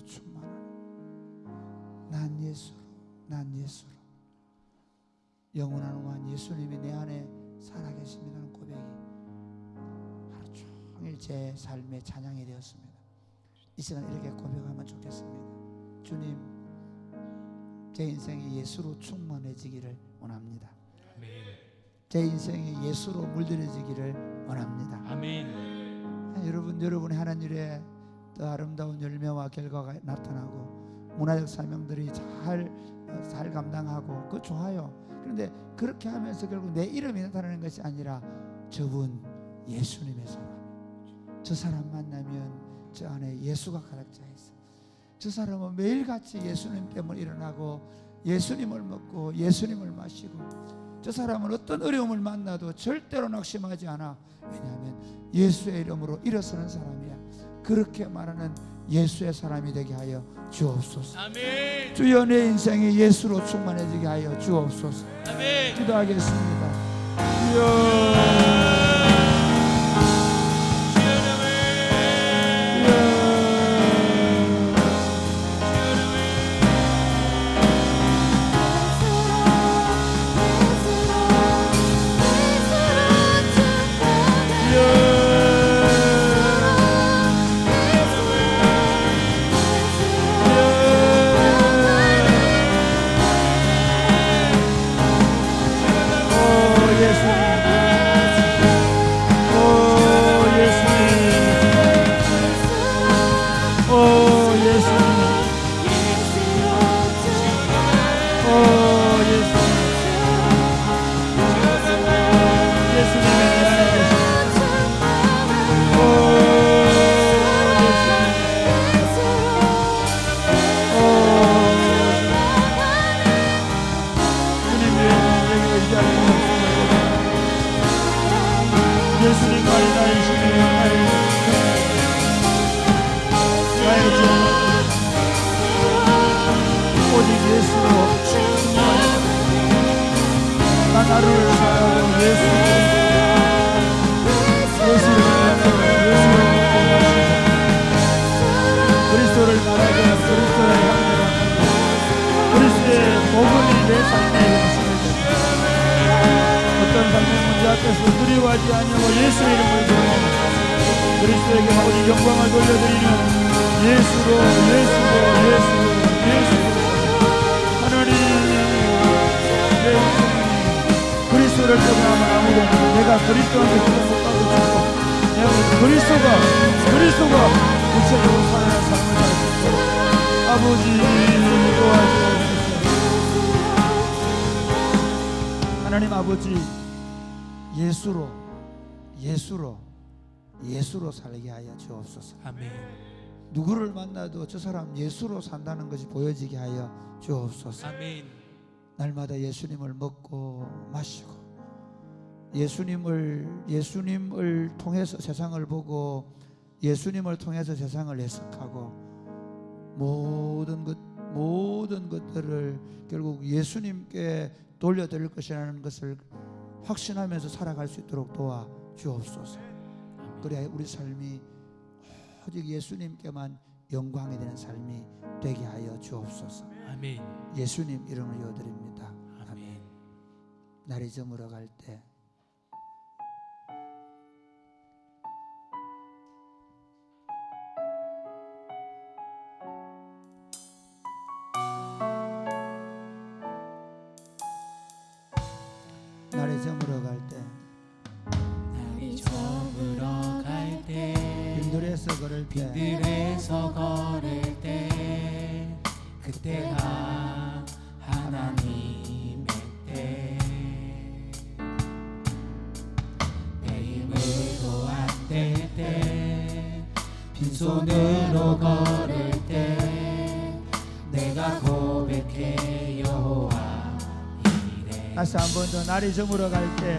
충만하네. 난 예수로 영원한 왕 예수님이 내 안에 살아계십니다는 고백이 하루 종일 제 삶의 찬양이 되었습니다. 이 시간 이렇게 고백하면 좋겠습니다. 주님, 제 인생이 예수로 충만해지기를 원합니다. 아멘. 제 인생이 예수로 물들여지기를 원합니다. 아멘. 여러분의 하나님 일에 더 아름다운 열매와 결과가 나타나고 문화적 사명들이 잘 감당하고 그거 좋아요. 그런데 그렇게 하면서 결국 내 이름이 나타나는 것이 아니라 저분 예수님의 사람, 저 사람 만나면 저 안에 예수가 가득 차 있어. 저 사람은 매일같이 예수님 때문에 일어나고 예수님을 먹고 예수님을 마시고, 저 사람은 어떤 어려움을 만나도 절대로 낙심하지 않아. 왜냐하면 예수의 이름으로 일어서는 사람이야. 그렇게 말하는 예수의 사람이 되게 하여 주옵소서. 아멘. 주여 내 인생이 예수로 충만해지게 하여 주옵소서. 아멘. 기도하겠습니다. 주여 하나님 아버지, 예수로 살게 하여 주옵소서. 아멘. 누구를 만나도 저 사람 예수로 산다는 것이 보여지게 하여 주옵소서. 아멘. 날마다 예수님을 먹고 마시고 예수님을 통해서 세상을 보고 예수님을 통해서 세상을 해석하고 모든 것들을 결국 예수님께 돌려드릴 것이라는 것을 확신하면서 살아갈 수 있도록 도와 주옵소서. 그래야 우리 삶이 오직 예수님께만 영광이 되는 삶이 되게 하여 주옵소서. 아멘. 예수님 이름을 여드립니다. 아멘. 날이 저물어 갈 때 날이 저물어 갈 때 날이 저물어 갈 때 빈들에서 걸을 때 빈들에서 걸을 때 그때가 하나님의 때 내 힘으로 안 될 때 빈손으로 걸을 때 내가 고백해 여호와 이래. 다시 한 번 더 날이 저물어 갈 때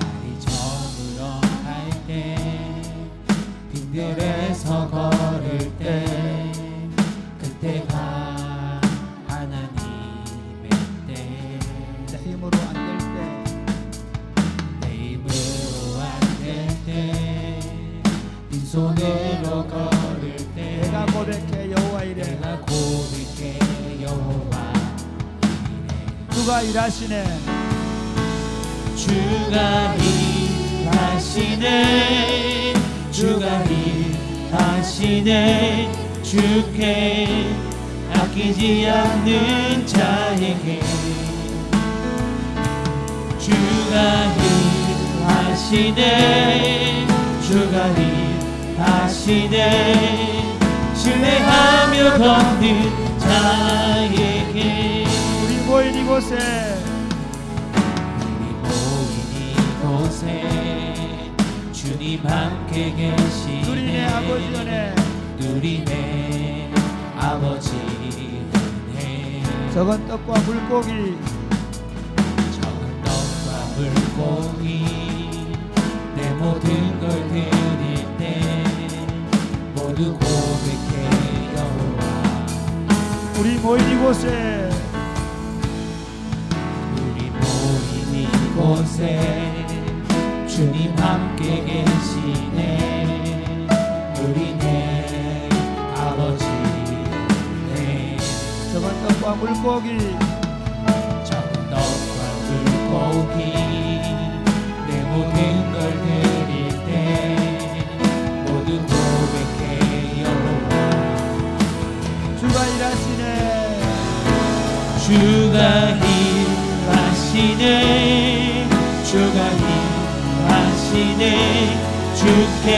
날이 저물어 갈 때 빈들에서 걸을 때 그때가 하나님의 때 내 힘으로 안 될 때 내 힘으로 안 될 때 빈손으로 걸을 때 내가 고백해 여호와 이래. 내가 고백해 여호와 주가 일하시네. 주가 일하시네 주가 일하시네 주께 아끼지 않는 자에게 주가 일하시네 주가 하시네 신뢰하며 걷는 자에게 우리 모인 이곳에 우리 모인 이곳에 주님 함께 계시네 누리네 아버지 은혜 누리네 아버지 은혜 적은 떡과 물고기 적은 떡과 물고기 내 모든 걸 드릴 때 모두 고백해 여호와 우리 모인 이곳에 우리 모인 이곳에 주님 함께 계시네 누리네 아버지 네 적은 떡과 물고기 적은 떡과 물고기 내 모든 걸 드릴 때 모두 고백해 여호와 주가 일하시네 주가 일하시네 주가 일하시네 주께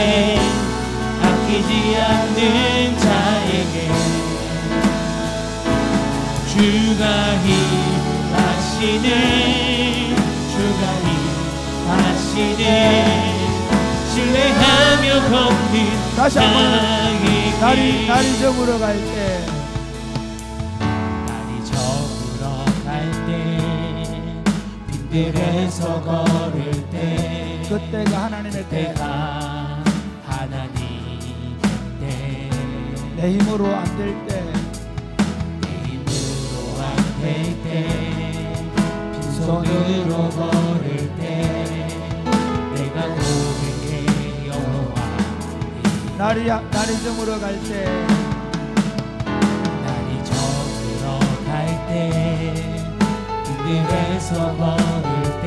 아끼지 않는 자에게 주가 일하시네 주가 일하시네 신뢰하며 걷는 다시 한번 자에게 날이 저물어 갈때 날이 저물어 갈 때 빈들에서 걸을 때 그때가 하나님의 때 때가 하나님 때 내 힘으로 안 될 때 내 힘으로 안 될 때 빈손으로 걸을 때 내가 고백해 여호와 날이 저물어 갈때 날이 저물어 갈 때 빈들에서 걸을 때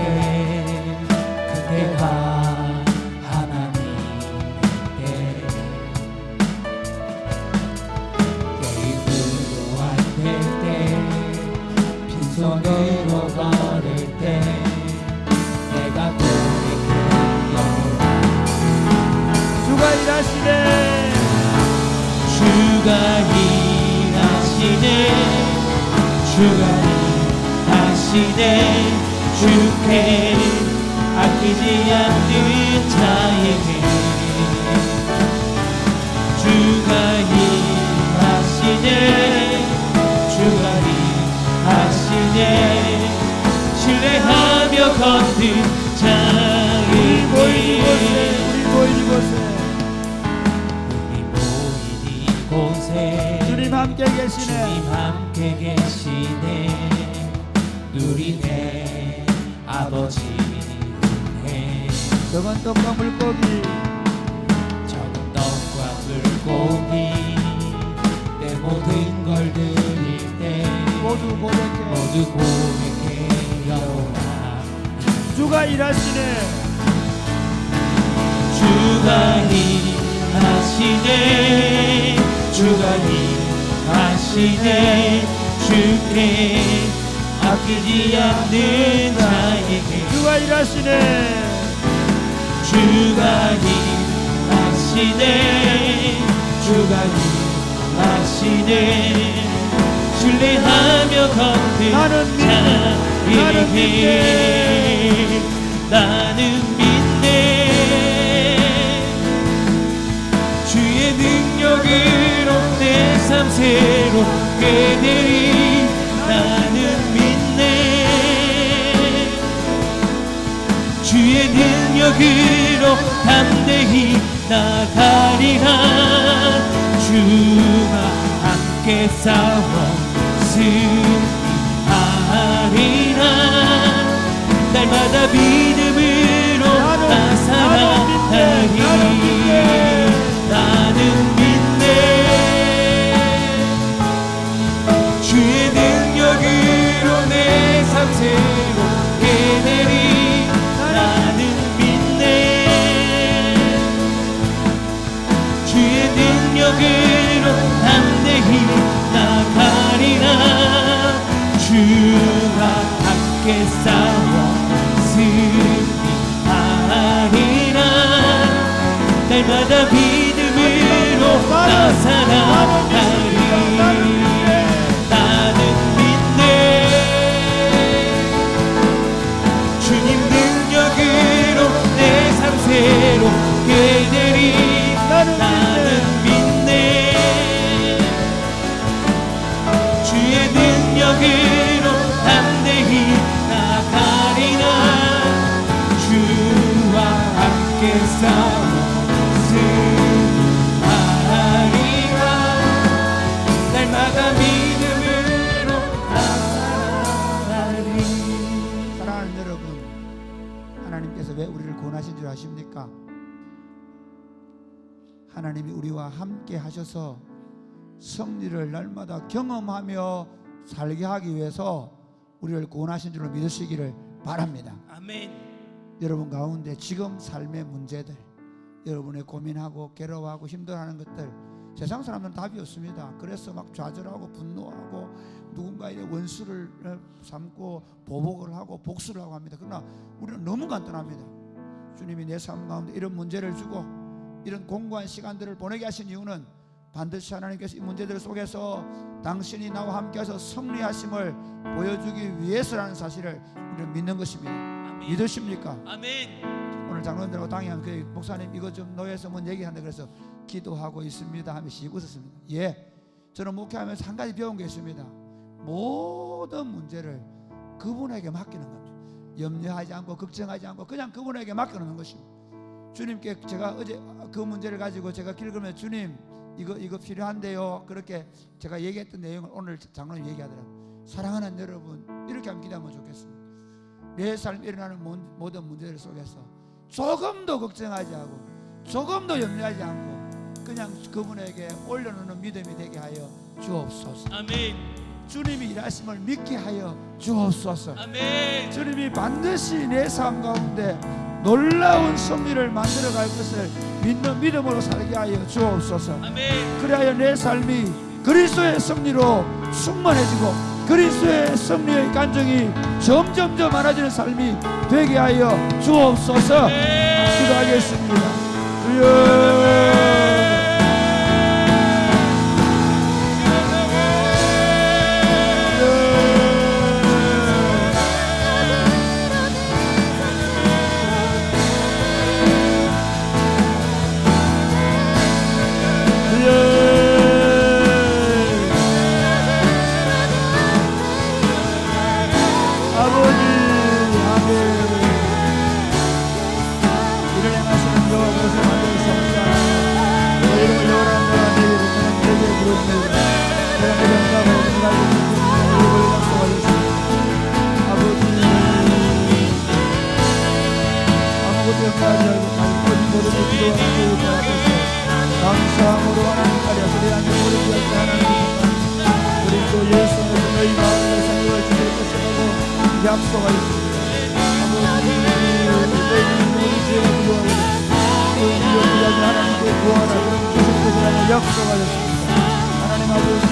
그때가 하나님의 때 내 힘으로 안 될 때 빈손으로 걸을 때 내가 고백해 여호와 주가 일하시네 주가 일하시네 주가 일하시네 주께 아끼지 않는 자에게 주가 일하시네 주가 일하시네 신뢰하며 걷는 우리 모인 자에게 이곳에 우리 모인 이곳에 우리 모인 이곳에 주님 함께 계시네 주님 함께 계시네 누리네 아버지 은혜 적은 떡과 물고기 적은 떡과 물고기 내 모든 걸 드릴 때 모두 고백해 모두 고백해 여호와 주가 일하시네 주가 일하시네 주가 일하시네 주께 아끼지 않는 자에게 주가 일하시네 주가 일하시네 주가 일하시네 신뢰하며 걷는 나는 자에게 나는 믿네 주의 능력으로 내 삶 새롭게 되리 나는 믿네 주의 능력으로 담대히 나가리라 주가 함께 싸워 승리하리라 날마다 믿음으로 나살아가리 나는 믿네 주의 능력으로 내 삶 새롭게 되리 나는 믿네 주의 능력으로 담대히 나가리라 주가 함께 싸워 하나님이 우리와 함께 하셔서 승리를 날마다 경험하며 살게 하기 위해서 우리를 구원하신 줄로 믿으시기를 바랍니다. 아멘. 여러분 가운데 지금 삶의 문제들, 여러분의 고민하고 괴로워하고 힘들어하는 것들, 세상 사람들은 답이 없습니다. 그래서 막 좌절하고 분노하고 누군가의 원수를 삼고 보복을 하고 복수를 하고 합니다. 그러나 우리는 너무 간단합니다. 주님이 내 삶 가운데 이런 문제를 주고 이런 공고한 시간들을 보내게 하신 이유는 반드시 하나님께서 이 문제들 속에서 당신이 나와 함께해서 승리하심을 보여주기 위해서라는 사실을 우리는 믿는 것입니다. 아멘. 믿으십니까? 아멘. 오늘 장로님들하고 당연 그 목사님 이거 좀 노예에서 뭔 얘기한다 그래서 기도하고 있습니다 하며 씩 웃었습니다. 예, 저는 목회하면서 한 가지 배운 게 있습니다. 모든 문제를 그분에게 맡기는 겁니다. 염려하지 않고 걱정하지 않고 그냥 그분에게 맡겨놓는 것입니다. 주님께 제가 어제 그 문제를 가지고 제가 길으면 주님 이거 필요한데요, 그렇게 제가 얘기했던 내용을 오늘 장로님 얘기하더라고요. 사랑하는 여러분, 이렇게 한번 기도하면 좋겠습니다. 내 삶에 일어나는 모든 문제들 속에서 조금도 걱정하지 않고 조금도 염려하지 않고 그냥 그분에게 올려놓는 믿음이 되게 하여 주옵소서. 아멘. 주님이 일하심을 믿게 하여 주옵소서. 아멘. 주님이 반드시 내 삶 가운데 놀라운 승리를 만들어갈 것을 믿는 믿음으로 살게 하여 주옵소서. 아멘. 그리하여 내 삶이 그리스도의 승리로 충만해지고 그리스도의 승리의 간증이 점점점 많아지는 삶이 되게 하여 주옵소서. 기도하겠습니다. 주여, 감사함으로 하나님 아래 그리 안에 우리 위하여 하나님 그리고 예수님의 너희 마음의 생명을 지킬 것이라고 약속하였습니다. 아버지, 너희는 우리 죄가 부족하거든 우리 여기까지 하나님께 구원하고 주실 것이라고 약속하였습니다. 하나님 아버지,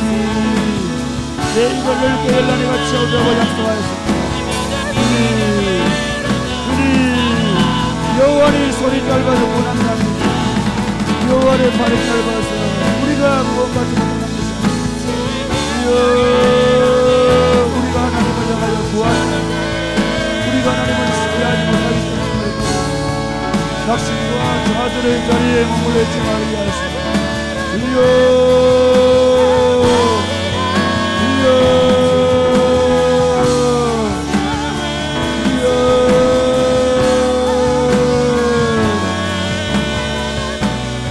내 입을 열게 열라니 같이 오자고 약속하였습니다. 주님, 여호와의 손이 짧아서 고난합니다. 여호와의 발이 짧아서 우리가 무엇까지 못한 것이 아닙니다. 우리가 하나님을 향하여 구하는 우리가 하나님을 신뢰하지 못하기 때문에 낙심과 좌절의 자리에 머물러 있지 말게 하였습니다. 주여,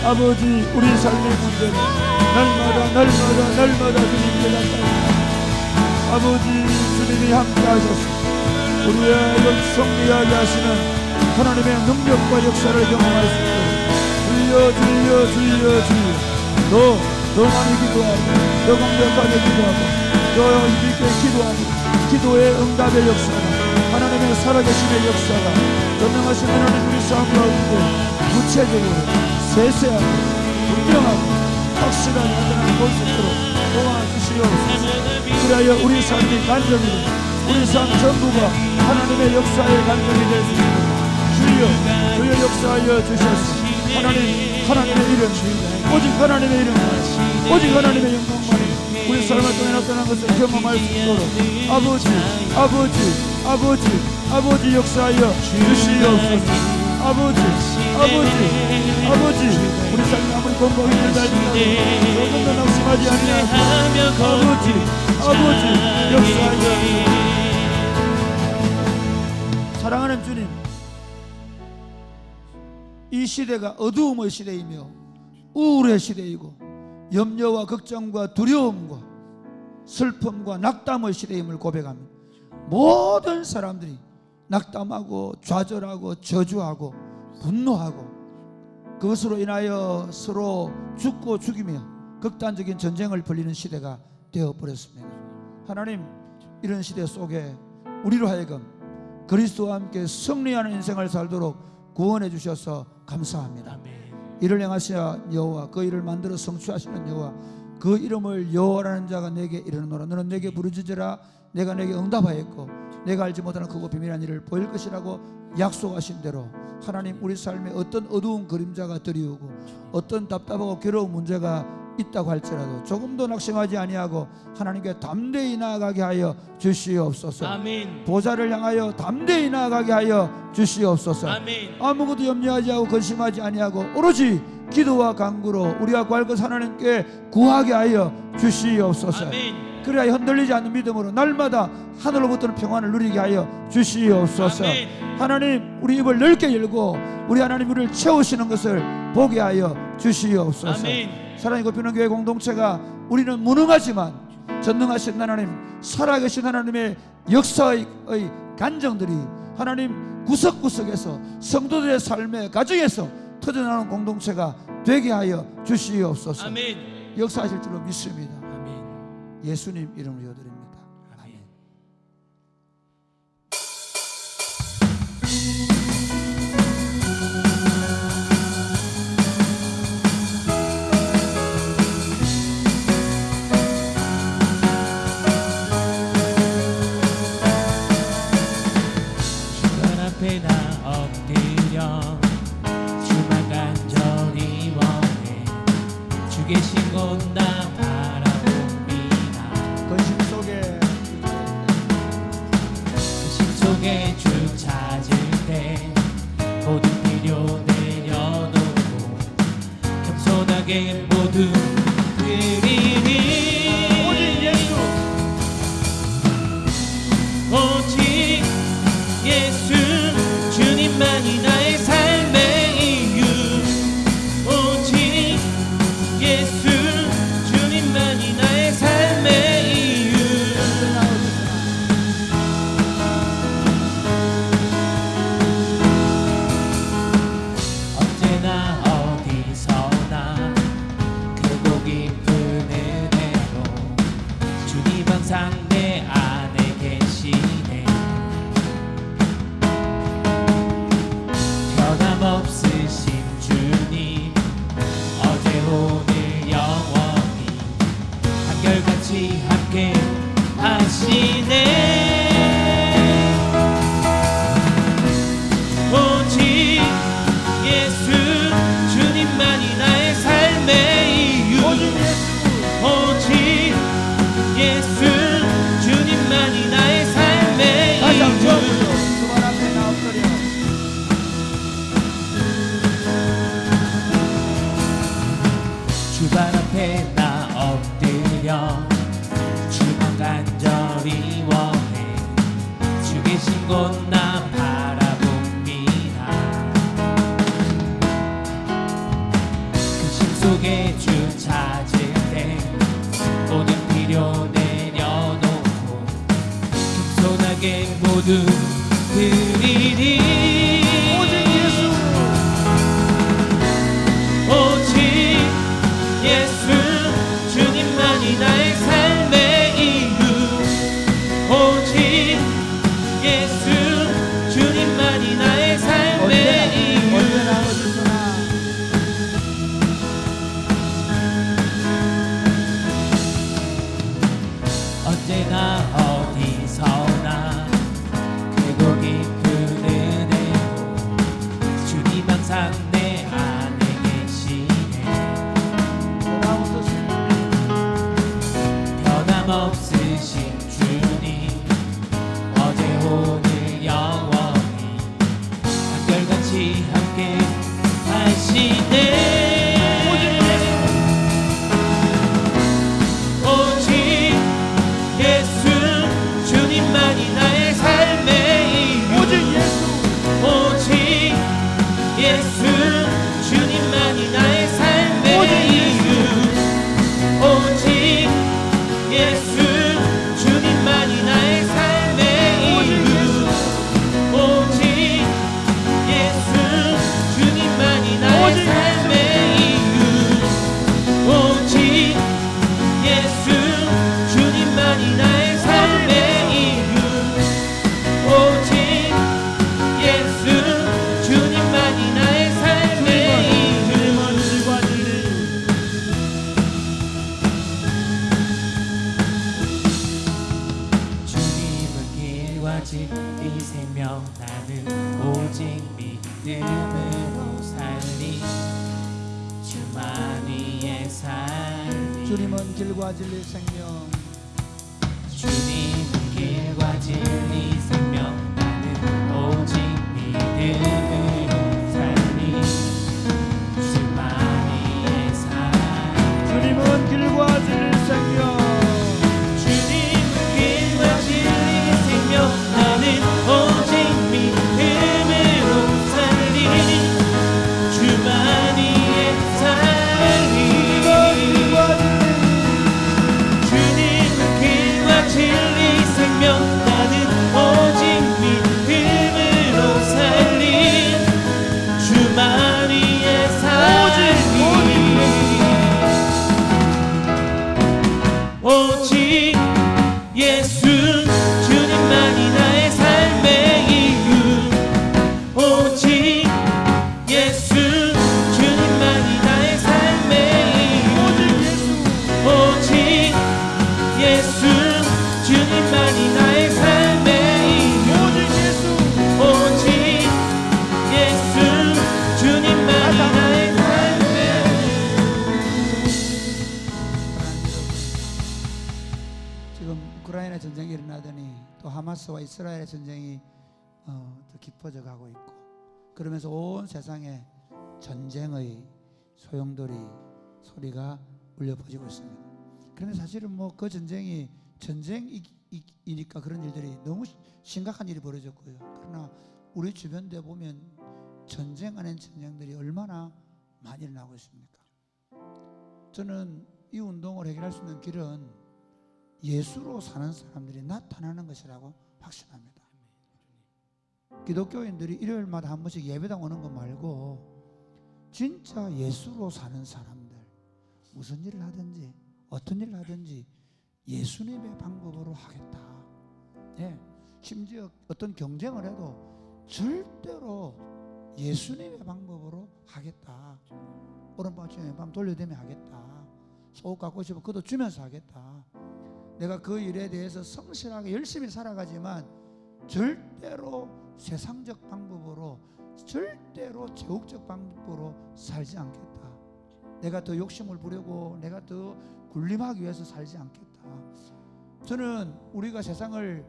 아버지, 우리 삶의 문제는 날마다 주님께 나타납니다. 아버지, 주님이 함께 하셨습니다. 우리의 승리하게 하시는 하나님의 능력과 역사를 경험할 수 있도록 주여 더 많이 기도하고 더 강력하게 기도하고 더 힘있게 기도하고 기도의 응답의 역사가 하나님의 살아계심의 역사가 전능하신 하나님 우리 삶 가운데 구체적으로 세세하고 분명하고 확실하게 나타나는 볼 수 있도록 도와주시옵소서. 그리하여 우리 삶이 간증이 되고 우리 삶 전부가 하나님의 역사의 간증이 될 수 있도록 주여 역사하여 주셨습니다. 하나님의 이름, 오직 하나님의 이름만, 오직 하나님의 영광만이 우리 삶을 통해 나타난 것을 경험할 수 있도록 아버지 역사하여 주시옵소서. 아버지, 우리 삶이 아무리 건강이 힘들다 할지라도 조금도 낙심하지 아니하고 아버지 역사하여. 사랑하는 주님, 이 시대가 어두움의 시대이며 우울의 시대이고 염려와 걱정과 두려움과 슬픔과 낙담의 시대임을 고백합니다. 모든 사람들이 낙담하고 좌절하고 저주하고 분노하고 그것으로 인하여 서로 죽고 죽이며 극단적인 전쟁을 벌이는 시대가 되어버렸습니다. 하나님, 이런 시대 속에 우리로 하여금 그리스도와 함께 승리하는 인생을 살도록 구원해 주셔서 감사합니다. 아멘. 이를 행하시는 여호와, 그 일을 만들어 성취하시는 여호와, 그 이름을 여호와라는 자가 내게 이르노라. 너는 내게 부르짖으라. 내가 내게 응답하였고 내가 알지 못하는 크고 비밀한 일을 보일 것이라고 약속하신 대로 하나님, 우리 삶에 어떤 어두운 그림자가 들이오고 어떤 답답하고 괴로운 문제가 있다고 할지라도 조금도 낙심하지 아니하고 하나님께 담대히 나아가게 하여 주시옵소서. 아멘. 보좌를 향하여 담대히 나아가게 하여 주시옵소서. 아멘. 아무것도 염려하지 않고 근심하지 아니하고 오로지 기도와 간구로 우리가 구할 것 하나님께 구하게 하여 주시옵소서. 아멘. 그래야 흔들리지 않는 믿음으로 날마다 하늘로부터는 평안을 누리게 하여 주시옵소서. 아멘. 하나님, 우리 입을 넓게 열고 우리 하나님 우리를 채우시는 것을 보게 하여 주시옵소서. 아멘. 사랑이 곱히는 교회 공동체가 우리는 무능하지만 전능하신 하나님, 살아계신 하나님의 역사의 간정들이 하나님 구석구석에서 성도들의 삶의 가정에서 터져나오는 공동체가 되게 하여 주시옵소서. 아멘. 역사하실 줄로 믿습니다. 아멘. 예수님 이름으로 드립니다. 아멘. 주님 앞에 나 엎드려 주만 간절히 원해. 주 계신 곳 나 바라봅니다. 근심 속에 근심 속에 주 찾을 때 모든 필요 내려놓고 겸손하게 모두 드리니 오직 예수, 오직 예수 주님만이 나의 삶의 이유. 오직 예수 주님만이 나의 삶의 이유. 언제나 어디서나 크고 깊은 은혜로 주님 항상 내 안에 계시네. 변함없으신 주님, 어제 오늘 영원히 한결같이 함께 하시네. 오직 예수 주님만이 나의 삶의 이유. 오직 예수 주님만이 나의 삶의 다시 한번 이유. 주말 앞에 나 엎드려 주발 앞에 나 엎드려 주만 간절히 원해. 주 계신 곳 나 바라봅니다. 근심 속에 주 찾을 때 모든 필요 내려놓고 겸손하게 모두 드리리. 오직 예수, 오직 예수 주님만이 나의 삶의 이유. 오직 예수 주님만이 나의 삶의 이유. 언제나 어디서나 언제나 어디서나 크고 깊은 은혜로 주님 항상 내 안에 계시네. 변함없으신 주님, 어제 오늘 영원히 한결같이 함께 하시네. 오직 예수 주님만이 나의 삶의 이유. 오직 예수, 오직 예수 주님만이 나의 삶의 오직 이유. 오직 예수 주님만이 나의 삶의 이유. 오직 예수 주님만이 나의 삶의 진리 생명 나는 오직 믿음으로 살리 주만이의 삶이 주님은 길과 진리 생명 주님은 길과 진리 생명 나는 오직 믿음으로 살리 주만이의 삶 주님은 길과 진리 생명 주님은 길과 진리 생명 나는 오직 믿음으로 살리 주만이의 삶이 주님은 길과 진리 생명 나는 오직 믿음으로 살리 주만이의 삶이 오직 예수 주님만이 나의 삶의 이유 오직 예수 주님만이 나의 삶의 이유 오직 예수 주님만이 나의 삶의 이유 오직 예수 주님만이 나의 삶의 지금 우크라이나 전쟁이 일어나더니 또 하마스와 이스라엘의 전쟁이 더 깊어져 가고 있고 그러면서 온 세상에 전쟁의 소용돌이 소리가 울려 퍼지고 있습니다. 그런데 사실은 뭐 그 전쟁이 전쟁이니까 그런 일들이 너무 심각한 일이 벌어졌고요. 그러나 우리 주변에 보면 전쟁 아닌 전쟁들이 얼마나 많이 일어나고 있습니까? 저는 이 운동을 해결할 수 있는 길은 예수로 사는 사람들이 나타나는 것이라고 확신합니다. 기독교인들이 일요일마다 한 번씩 예배당 오는 거 말고 진짜 예수로 사는 사람들, 무슨 일을 하든지 어떤 일을 하든지 예수님의 방법으로 하겠다. 예, 심지어 어떤 경쟁을 해도 절대로 예수님의 방법으로 하겠다. 오른밤 왼밤 돌려대며 하겠다. 소옷 갖고 싶으면 그것도 주면서 하겠다. 내가 그 일에 대해서 성실하게 열심히 살아가지만 절대로 세상적 방법으로 절대로 제국적 방법으로 살지 않겠다. 내가 더 욕심을 부리고 내가 더 군림하기 위해서 살지 않겠다. 저는 우리가 세상을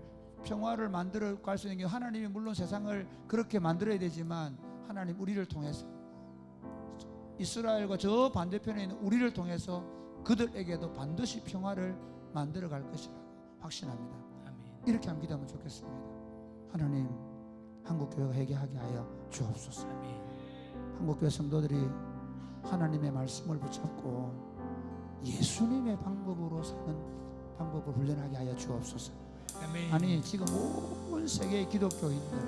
평화를 만들어 갈 수 있는 게 하나님이 물론 세상을 그렇게 만들어야 되지만 하나님 우리를 통해서 이스라엘과 저 반대편에 있는 우리를 통해서 그들에게도 반드시 평화를 만들어 갈 것이라고 확신합니다. 이렇게 한번 기도하면 좋겠습니다. 하나님, 한국교회가 회개하게 하여 주옵소서. 한국교회 성도들이 하나님의 말씀을 붙잡고 예수님의 방법으로 사는 방법을 훈련하게 하여 주옵소서. 아니 지금 온 세계의 기독교인들,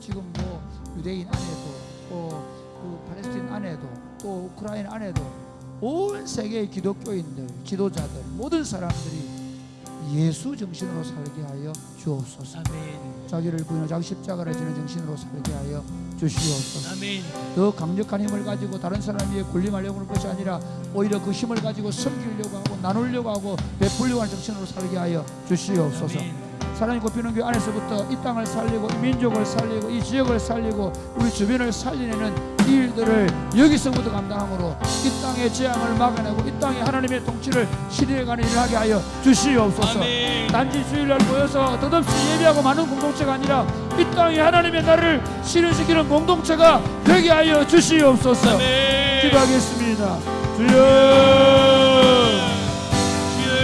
지금 뭐 유대인 안에도 또 그 팔레스틴 안에도 또 우크라이나 안에도 온 세계의 기독교인들, 지도자들, 모든 사람들이 예수 정신으로 살게 하여 주옵소서. 자기를 부인하고 자기 십자가를 지는 정신으로 살게 하여 주시옵소서. 더 강력한 힘을 가지고 다른 사람 위에 군림하려고 하는 것이 아니라 오히려 그 힘을 가지고 섬기려고 하고 나누려고 하고 베풀려고 하는 정신으로 살게 하여 주시옵소서. 사랑이 꼽히는 교회 안에서부터 이 땅을 살리고 이 민족을 살리고 이 지역을 살리고 우리 주변을 살리는 이 일들을 여기서부터 감당함으로 이 땅의 재앙을 막아내고 이 땅에 하나님의 통치를 실현해가는 일을 하게 하여 주시옵소서. 단지 주일날 모여서 덧없이 예배하고 많은 공동체가 아니라 이 땅에 하나님의 나라를 실현시키는 공동체가 되게 하여 주시옵소서. 기도하겠습니다. 주여, 주여.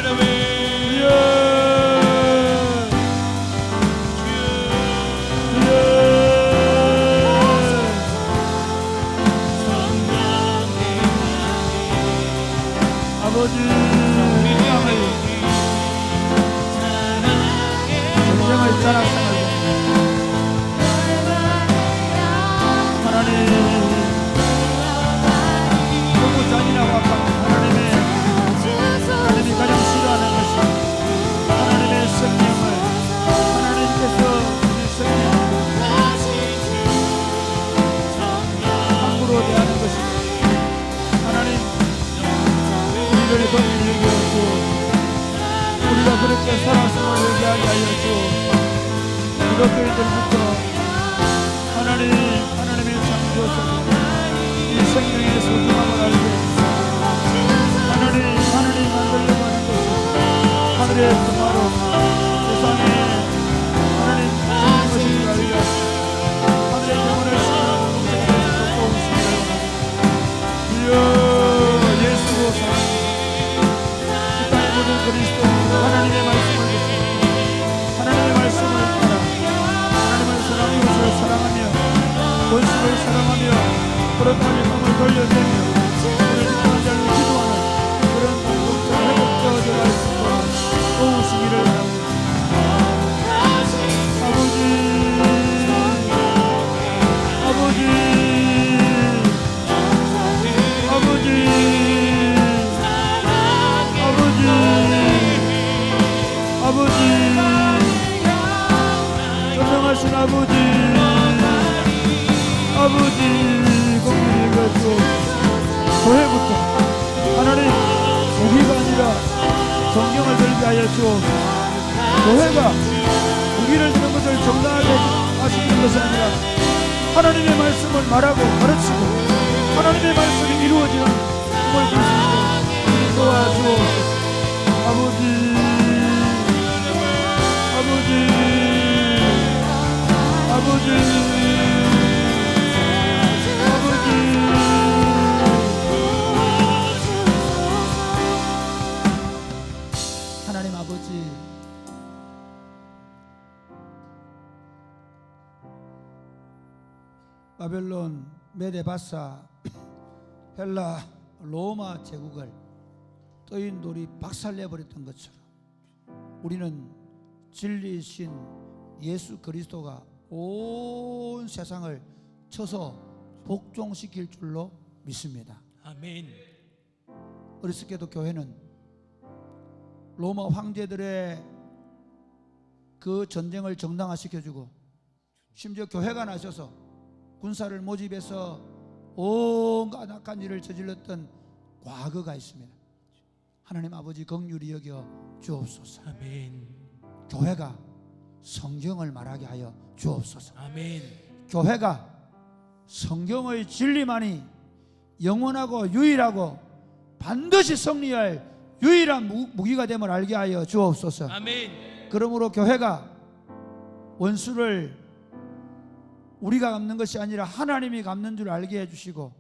아버지, 전쟁을 자랑하고 하나님 너무 잔인하고 아깝고 하나님이 가장 싫어하는 것이 하나님의 성령을 하나님께서 우리 성령을 함부로 대하는 것입니다. 하나님 우리를 범인을 얘기하고 우리가 그렇게 살았음을 얘기하게 하여 주옵소서. 기독교인들부터 하나님의 창조자들 이 생명의 소중함을 알게 해주시고 하나님 만들려고 하는 것은 하늘의 평화로 세상에 하나님 주시는 것인 줄 알게 하시고 하늘의 평화를 시원하고 공생에서 두꺼운 신을 원합니다. 주여 예수로 사랑합니다. 이 땅의 모든 그리스도인들 하나님의 말씀을 듣고 하나님의 말씀을 따라 하나님을 사랑하며 이웃을 사랑하며 원수를 사랑하며 그렇다면 마음을 돌려내며 그를 사랑하지 않고 기도하는 그런 공동체 회복되어져 갈 수 있도록 도우시기를 바랍니다. 전능하신 아버지 공의를 주옵소서. 교회부터 하나님 무기가 아니라 성경을 들게 하여 주옵소서. 교회가 무기를 드는 것을 정당하게 하시는 것이 아니라 하나님의 말씀을 말하고 가르치고 하나님의 말씀이 이루어지는 꿈을 꿀 수 있도록 도와주옵소서. 아버지 하나님 아버지 바벨론, 메데바사, 헬라, 로마 제국을 떠인 돌이 박살내버렸던 것처럼 우리는 진리이신 예수 그리스도가 온 세상을 쳐서 복종시킬 줄로 믿습니다. 아멘. 어렸을 때도 교회는 로마 황제들의 그 전쟁을 정당화시켜주고 심지어 교회가 나셔서 군사를 모집해서 온갖 악한 일을 저질렀던 과거가 있습니다. 하나님 아버지 긍휼히 여겨 주옵소서. 아멘. 교회가 성경을 말하게 하여 주옵소서. 아멘. 교회가 성경의 진리만이 영원하고 유일하고 반드시 승리할 유일한 무기가 됨을 알게 하여 주옵소서. 아멘. 그러므로 교회가 원수를 우리가 갚는 것이 아니라 하나님이 갚는 줄 알게 해주시고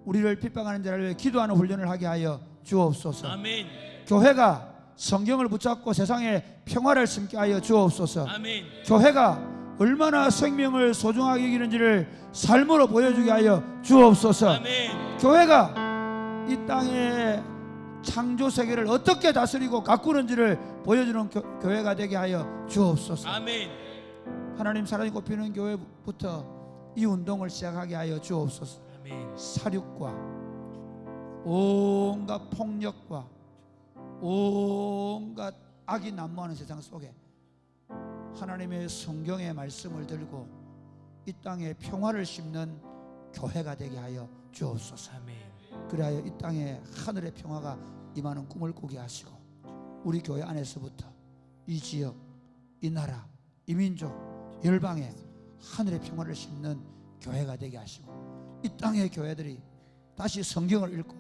우리를 핍박하는 자를 위해 기도하는 훈련을 하게 하여 주옵소서. 아멘. 교회가 성경을 붙잡고 세상에 평화를 심게 하여 주옵소서. 아멘. 교회가 얼마나 생명을 소중하게 여기는지를 삶으로 보여주게 하여 주옵소서. 아멘. 교회가 이 땅의 창조 세계를 어떻게 다스리고 가꾸는지를 보여주는 교회가 되게 하여 주옵소서. 아멘. 하나님 사랑이 꼽히는 교회부터 이 운동을 시작하게 하여 주옵소서. 아멘. 사륙과 온갖 폭력과 온갖 악이 난무하는 세상 속에 하나님의 성경의 말씀을 들고 이 땅에 평화를 심는 교회가 되게 하여 주옵소서. 아멘. 그리하여 이 땅에 하늘의 평화가 임하는 꿈을 꾸게 하시고 우리 교회 안에서부터 이 지역, 이 나라, 이 민족, 열방에 하늘의 평화를 심는 교회가 되게 하시고 이 땅의 교회들이 다시 성경을 읽고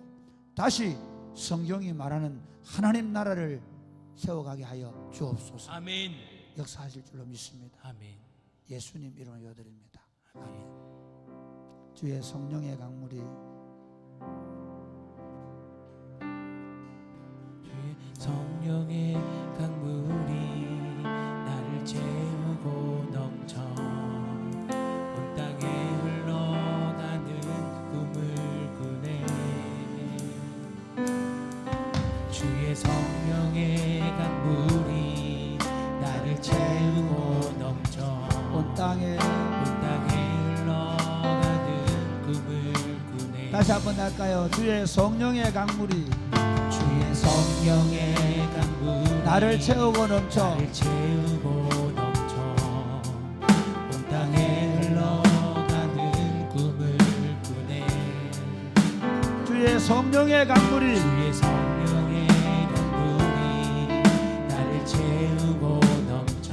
다시 성경이 말하는 하나님 나라를 세워가게 하여 주옵소서. 아멘. 역사하실 줄로 믿습니다. 아멘. 예수님 이름으로 기도드립니다. 아멘. 주의 성령의 강물이 주의 성령의 강물이 나를 채우고 넘쳐 온 땅에 흘러가는 꿈을 꾸네. 주의 성령의 강물이 나를 채우고 넘쳐 온 땅에 흘러가는 꿈을 꾸네. 다시 한번 할까요? 주의 성령의 강물이 주의 성령의 강물이 나를 채우고 넘쳐 나를 채우고 넘쳐 온 땅에 흘러가는 꿈을 꾸네. 주의 성령의 강물이 주의 성령의 강물이 나를 채우고 넘쳐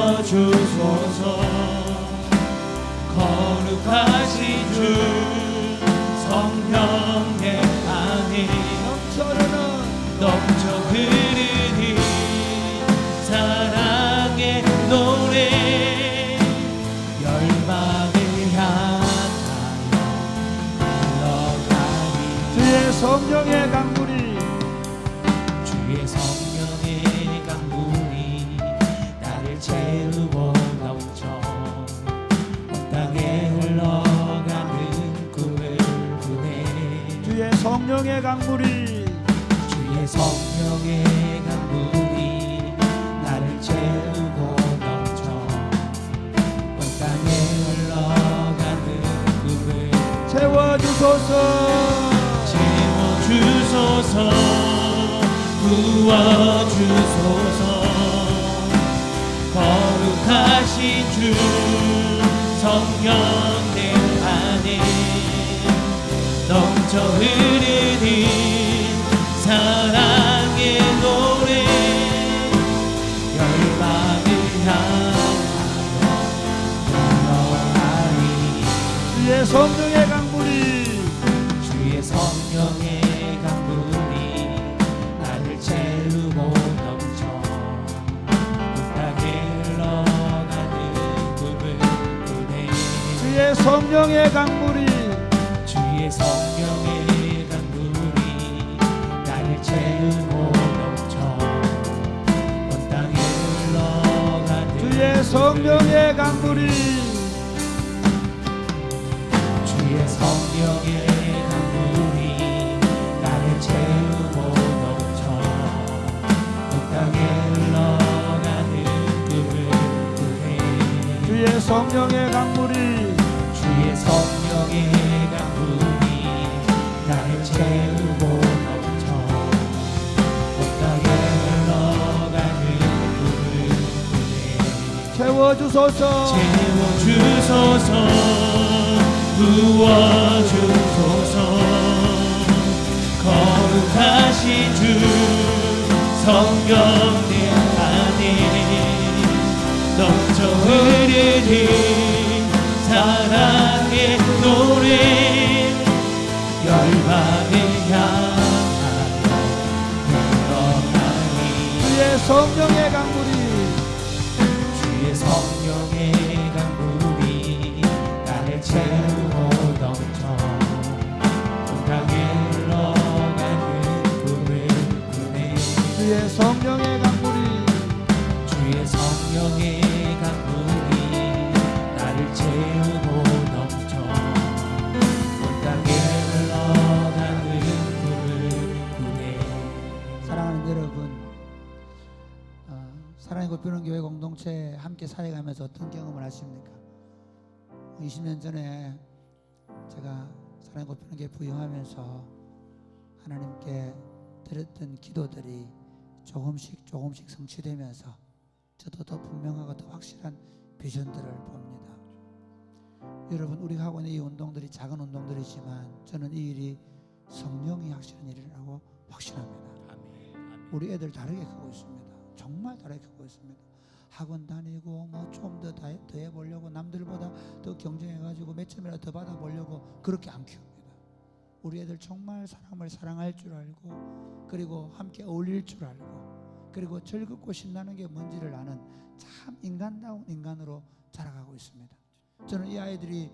부어주소서. 거룩하신 주 성령의 안에 넘쳐 흐르는 사랑의 노래 열방을 향하여 흘러가리. 주의 성령의 강물이 주의 성령의 강물이 나를 채우고 넘쳐 온 땅에 흘러가는 꿈을 꾸네. 주의 성령의 강물이 주의 성령의 강물이 나를 채우고 넘쳐 온 땅에 흘러가는 꿈을 채워주소서. 채워주소서. 부어주소서. 거룩하신 주 성령의 안에 넘쳐 흐르는 사랑의 노래 열방을 향하여 흘러가리. 주의 성령의 강물이 주의 성령의 강물이 나를 채우고 넘쳐 온 땅에 흘러가는 꿈을 꾸네. 주의 성령의 강물이 주의 성령의 강물이 나를 채우고 넘쳐 온 땅에 흘러가는 주의 성령의 강물이 주의 성령의 강물이 나를 채우고 넘쳐 온 땅에 흘러가는 꿈을 꾸네. 주의 성령의 강물이 주의 성령의 강물이 나를 채우고 넘쳐 온 땅에 흘러가는 꿈을 꾸네. 채워주소서. 채워주소서. 부어주소서. 거룩하신 주 성령의 안에 넘쳐 흐르는 사랑의 노래 열방을 향하여 흘러가니. 주의 성령의 강물이 주의 성령의 강물이 나를 채우고 넘쳐 온 땅에 흘러가는 꿈을 꾸네. 주의 성령의 강물이 주의 성령의 강물이 나를 채우고 넘쳐 온 땅에 흘러가는 꿈을 꾸네. 사랑하는 여러분, 사랑의 꽃피우는 교회 공동체 함께 사역하면서 어떤 경험을 하십니까? 20년 전에 제가 사랑의 꽃피우는 교회 부임하면서 하나님께 드렸던 기도들이 조금씩 성취되면서 저도 더 분명하고 더 확실한 비전들을 봅니다. 여러분, 우리가 하고 있는 이 운동들이 작은 운동들이지만 저는 이 일이 성령이 하시는 일이라고 확신합니다. 우리 애들 다르게 크고 있습니다. 정말 다르게 크고 있습니다. 학원 다니고 뭐 좀 더 해보려고 남들보다 더 경쟁해가지고 몇 점이라도 더 받아보려고 그렇게 안 키웁니다. 우리 애들 정말 사람을 사랑할 줄 알고 그리고 함께 어울릴 줄 알고 그리고 즐겁고 신나는 게 뭔지를 아는 참 인간다운 인간으로 자라가고 있습니다. 저는 이 아이들이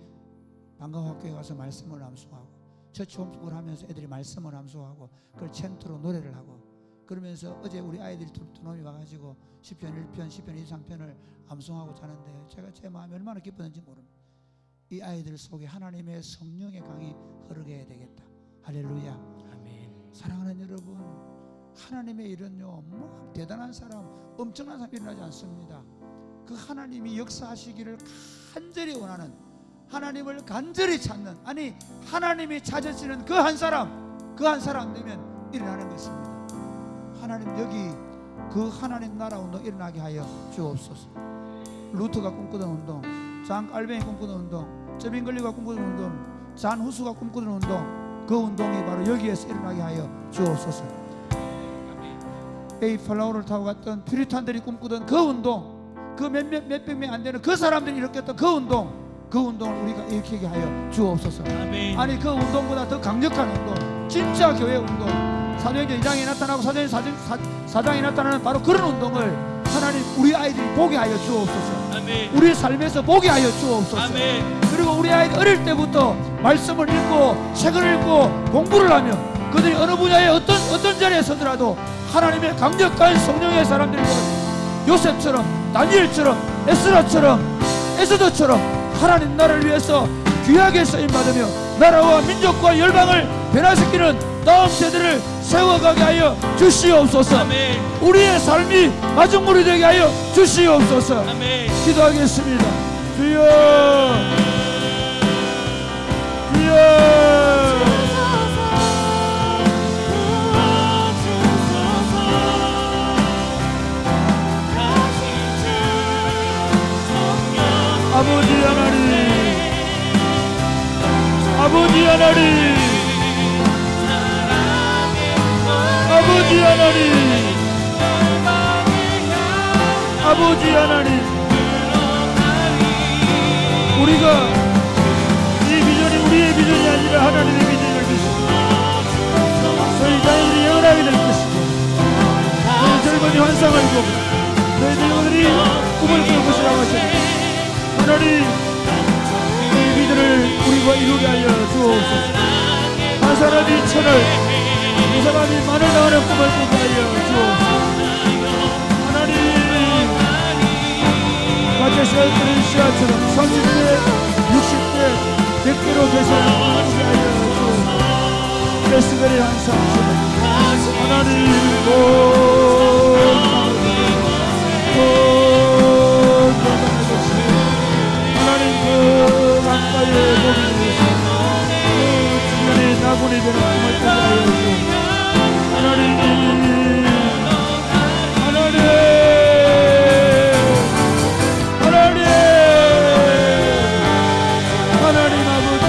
방과학교에 가서 말씀을 암송하고 처치 홈스쿨을 하면서 애들이 말씀을 암송하고 그걸 챈트로 노래를 하고 그러면서 어제 우리 아이들이 두 놈이 와가지고 시편 1편, 시편 23편을 암송하고 자는데 제가 제 마음이 얼마나 기뻤는지 모릅니다. 이 아이들 속에 하나님의 성령의 강이 흐르게 해야 되겠다. 할렐루야. 아멘. 사랑하는 여러분, 하나님의 일은요 뭐 대단한 사람, 엄청난 사람이 일어나지 않습니다. 그 하나님이 역사하시기를 간절히 원하는, 하나님을 간절히 찾는, 아니 하나님이 찾으시는 그 한 사람 되면 일어나는 것입니다. 하나님, 여기 그 하나님 나라 운동 일어나게 하여 주옵소서. 루트가 꿈꾸던 운동, 잔 깔뱅이 꿈꾸던 운동, 쩌빙걸리가 꿈꾸던 운동, 잔 후수가 꿈꾸던 운동, 그 운동이 바로 여기에서 일어나게 하여 주옵소서. 에이 팔라우를 타고 갔던 퓨리탄들이 꿈꾸던 그 운동, 그 몇백 명 안 되는 그 사람들이 일으켰던 그 운동을 우리가 일으키게 하여 주옵소서. 아멘. 아니 그 운동보다 더 강력한 운동, 진짜 교회 운동, 사도행전 2장에 나타나고 사도행전 4장에 나타나는 바로 그런 운동을 하나님 우리 아이들이 보게 하여 주옵소서. 아멘. 우리 삶에서 보게 하여 주옵소서. 아멘. 그리고 우리 아이들 어릴 때부터 말씀을 읽고 책을 읽고 공부를 하며 그들이 어느 분야에 어떤 자리에 서더라도 하나님의 강력한 성령의 사람들이 요셉처럼, 다니엘처럼, 에스더처럼 하나님 나라를 위해서 귀하게 쓰임받으며 나라와 민족과 열방을 변화시키는 다음 세대를 세워가게 하여 주시옵소서. 아멘. 우리의 삶이 마중물이 되게 하여 주시옵소서. 아멘. 기도하겠습니다. 주여, 주여. 아버지 하나님, 아버지 하나님, 아버지 하나님, 아버지 하나님, 우리가 이 비전이 우리의 비전이 아니라 하나님의 비전을 주시고 저희 자녀들이 영원하게 될 것이고 저희 젊은이 환상을 보고 저희 젊은이들이 꿈을 꿀 것이라고 하셨습니다. 하나님 이 비전을 우리가 이루게 하여 주옵소서. 한 사람이 천을, 이 사람이 만을 당하는 꿈을 꾸게 하여 주옵소서. 하나님 마치 씨앗들은 씨앗처럼 30대, 60대, 100대로 계속 꾸게 하여 주옵소서. 에스겔의 한상처럼 하나님 하나님 그 강가에 복이 주시고 그 주변에 나군이 되는 꿈을 꾸게 하여 주옵소서. 하나님 아버지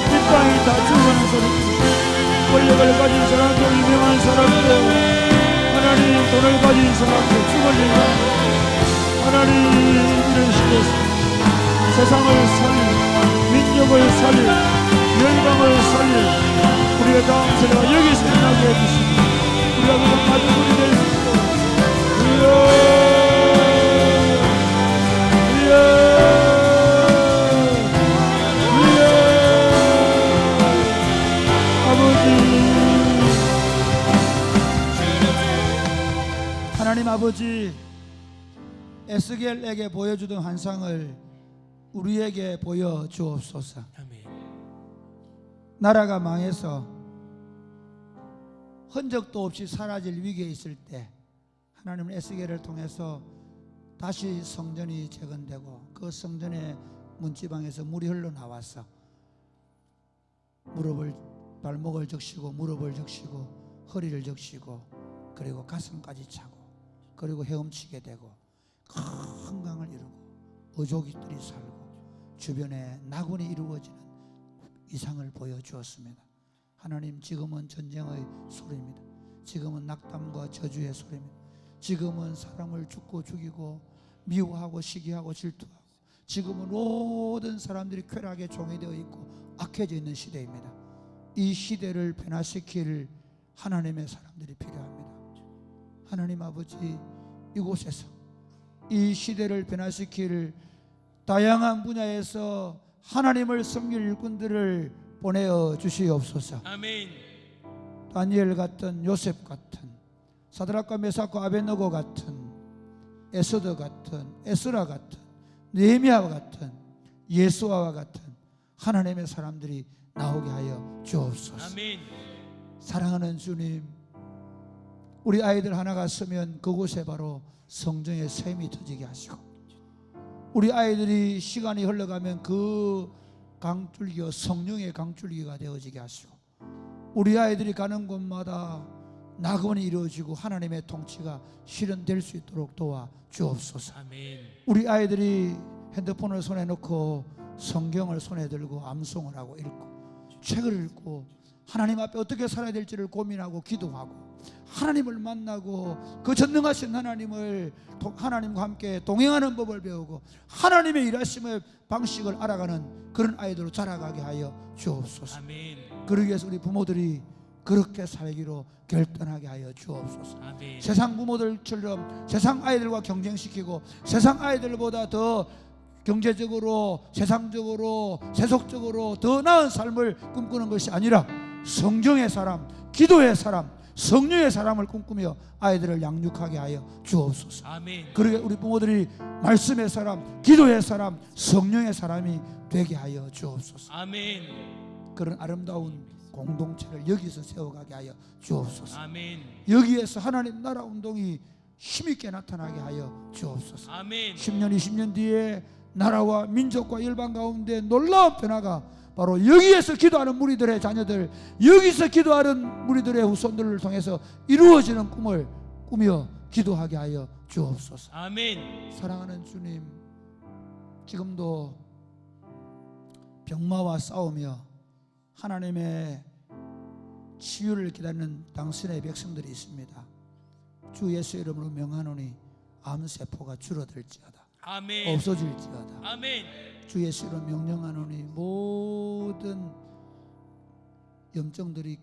이 땅이 다 죽어가는 소리 권력을 가진 사람도 유명한 사람도 하나님 돈을 가진 사람도 죽을 일만 하나님 이런 식으로 세상을 살릴 민족을 살릴 열방을 살릴 우리의 다음 세대가 여기서 일어나게 해주시고 우리가 그런 가족들이 될 수 있도록 주여 하나님 아버지 에스겔에게 보여주던 환상을 우리에게 보여주옵소서. 아멘. 나라가 망해서 흔적도 없이 사라질 위기에 있을 때 하나님은 에스겔을 통해서 다시 성전이 재건되고 그 성전의 문지방에서 물이 흘러나와서 발목을 적시고 무릎을 적시고 허리를 적시고 그리고 가슴까지 차고 그리고 헤엄치게 되고 큰 강을 이루고 어조기들이 살고 주변에 낙원이 이루어지는 이상을 보여주었습니다. 하나님 지금은 전쟁의 소리입니다. 지금은 낙담과 저주의 소리입니다. 지금은 사람을 죽고 죽이고 미워하고 시기하고 질투하고 지금은 모든 사람들이 쾌락의 종이 되어 있고 악해져 있는 시대입니다. 이 시대를 변화시킬 하나님의 사람들이 필요합니다. 하나님 아버지 이곳에서 이 시대를 변화시킬 다양한 분야에서 하나님을 섬길 일꾼들을 보내어 주시옵소서. 아멘. 다니엘 같은, 요셉 같은, 사드락과 메삭과 아벳느고 같은, 에스더 같은, 에스라 같은, 느헤미야와 같은, 예수아와 같은 하나님의 사람들이 나오게 하여 주옵소서. 아멘. 사랑하는 주님, 우리 아이들 하나가 쓰면 그곳에 바로 성령의 샘이 터지게 하시고 우리 아이들이 시간이 흘러가면 그 강줄기가 성령의 강줄기가 되어지게 하시고 우리 아이들이 가는 곳마다 낙원이 이루어지고 하나님의 통치가 실현될 수 있도록 도와 주옵소서. 아멘. 우리 아이들이 핸드폰을 손에 놓고 성경을 손에 들고 암송을 하고 읽고 책을 읽고 하나님 앞에 어떻게 살아야 될지를 고민하고 기도하고 하나님을 만나고 그 전능하신 하나님과 함께 동행하는 법을 배우고 하나님의 일하심의 방식을 알아가는 그런 아이들로 자라가게 하여 주옵소서. 아멘. 그러기 위해서 우리 부모들이 그렇게 살기로 결단하게 하여 주옵소서. 아멘. 세상 부모들처럼 세상 아이들과 경쟁시키고 세상 아이들보다 더 경제적으로, 세상적으로, 세속적으로 더 나은 삶을 꿈꾸는 것이 아니라 성경의 사람, 기도의 사람, 성령의 사람을 꿈꾸며 아이들을 양육하게 하여 주옵소서. 아멘. 그러게 우리 부모들이 말씀의 사람, 기도의 사람, 성령의 사람이 되게 하여 주옵소서. 아멘. 그런 아름다운 공동체를 여기서 세워가게 하여 주옵소서. 아멘. 여기에서 하나님 나라 운동이 힘있게 나타나게 하여 주옵소서. 아멘. 10년, 20년 뒤에 나라와 민족과 열방 가운데 놀라운 변화가 바로 여기에서 기도하는 무리들의 자녀들, 여기서 기도하는 무리들의 후손들을 통해서 이루어지는 꿈을 꾸며 기도하게 하여 주옵소서. 아멘. 사랑하는 주님, 지금도 병마와 싸우며 하나님의 치유를 기다리는 당신의 백성들이 있습니다. 주 예수 이름으로 명하노니 암세포가 줄어들지어다. 아멘. 없어질지어다. 아멘. 주 예수 이름으로 명령하노니 모든 염증들이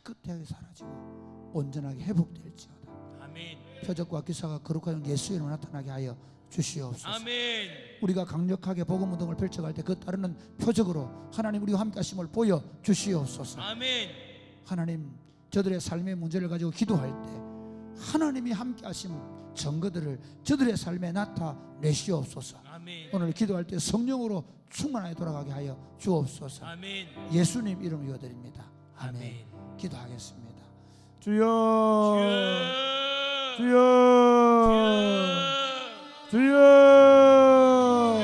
깨끗하게 사라지고 온전하게 회복될지어다. 아멘. 표적과 기사가 거룩한 예수 이름으로 나타나게 하여 주시옵소서. 아멘. 우리가 강력하게 복음 운동을 펼쳐갈 때 그 따르는 표적으로 하나님 우리와 함께 하심을 보여 주시옵소서. 아멘. 하나님, 저들의 삶의 문제를 가지고 기도할 때 하나님이 함께 하심 증거들을 저들의 삶에 나타내시옵소서. 아멘. 오늘 기도할 때 성령으로 충만하게 돌아가게 하여 주옵소서. 아멘. 예수님 이름 이어드립니다. 아멘. 아멘. 기도하겠습니다. 주여, 주여. 주여, 주여.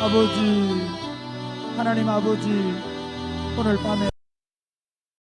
아버지, 하나님 아버지, 오늘 밤에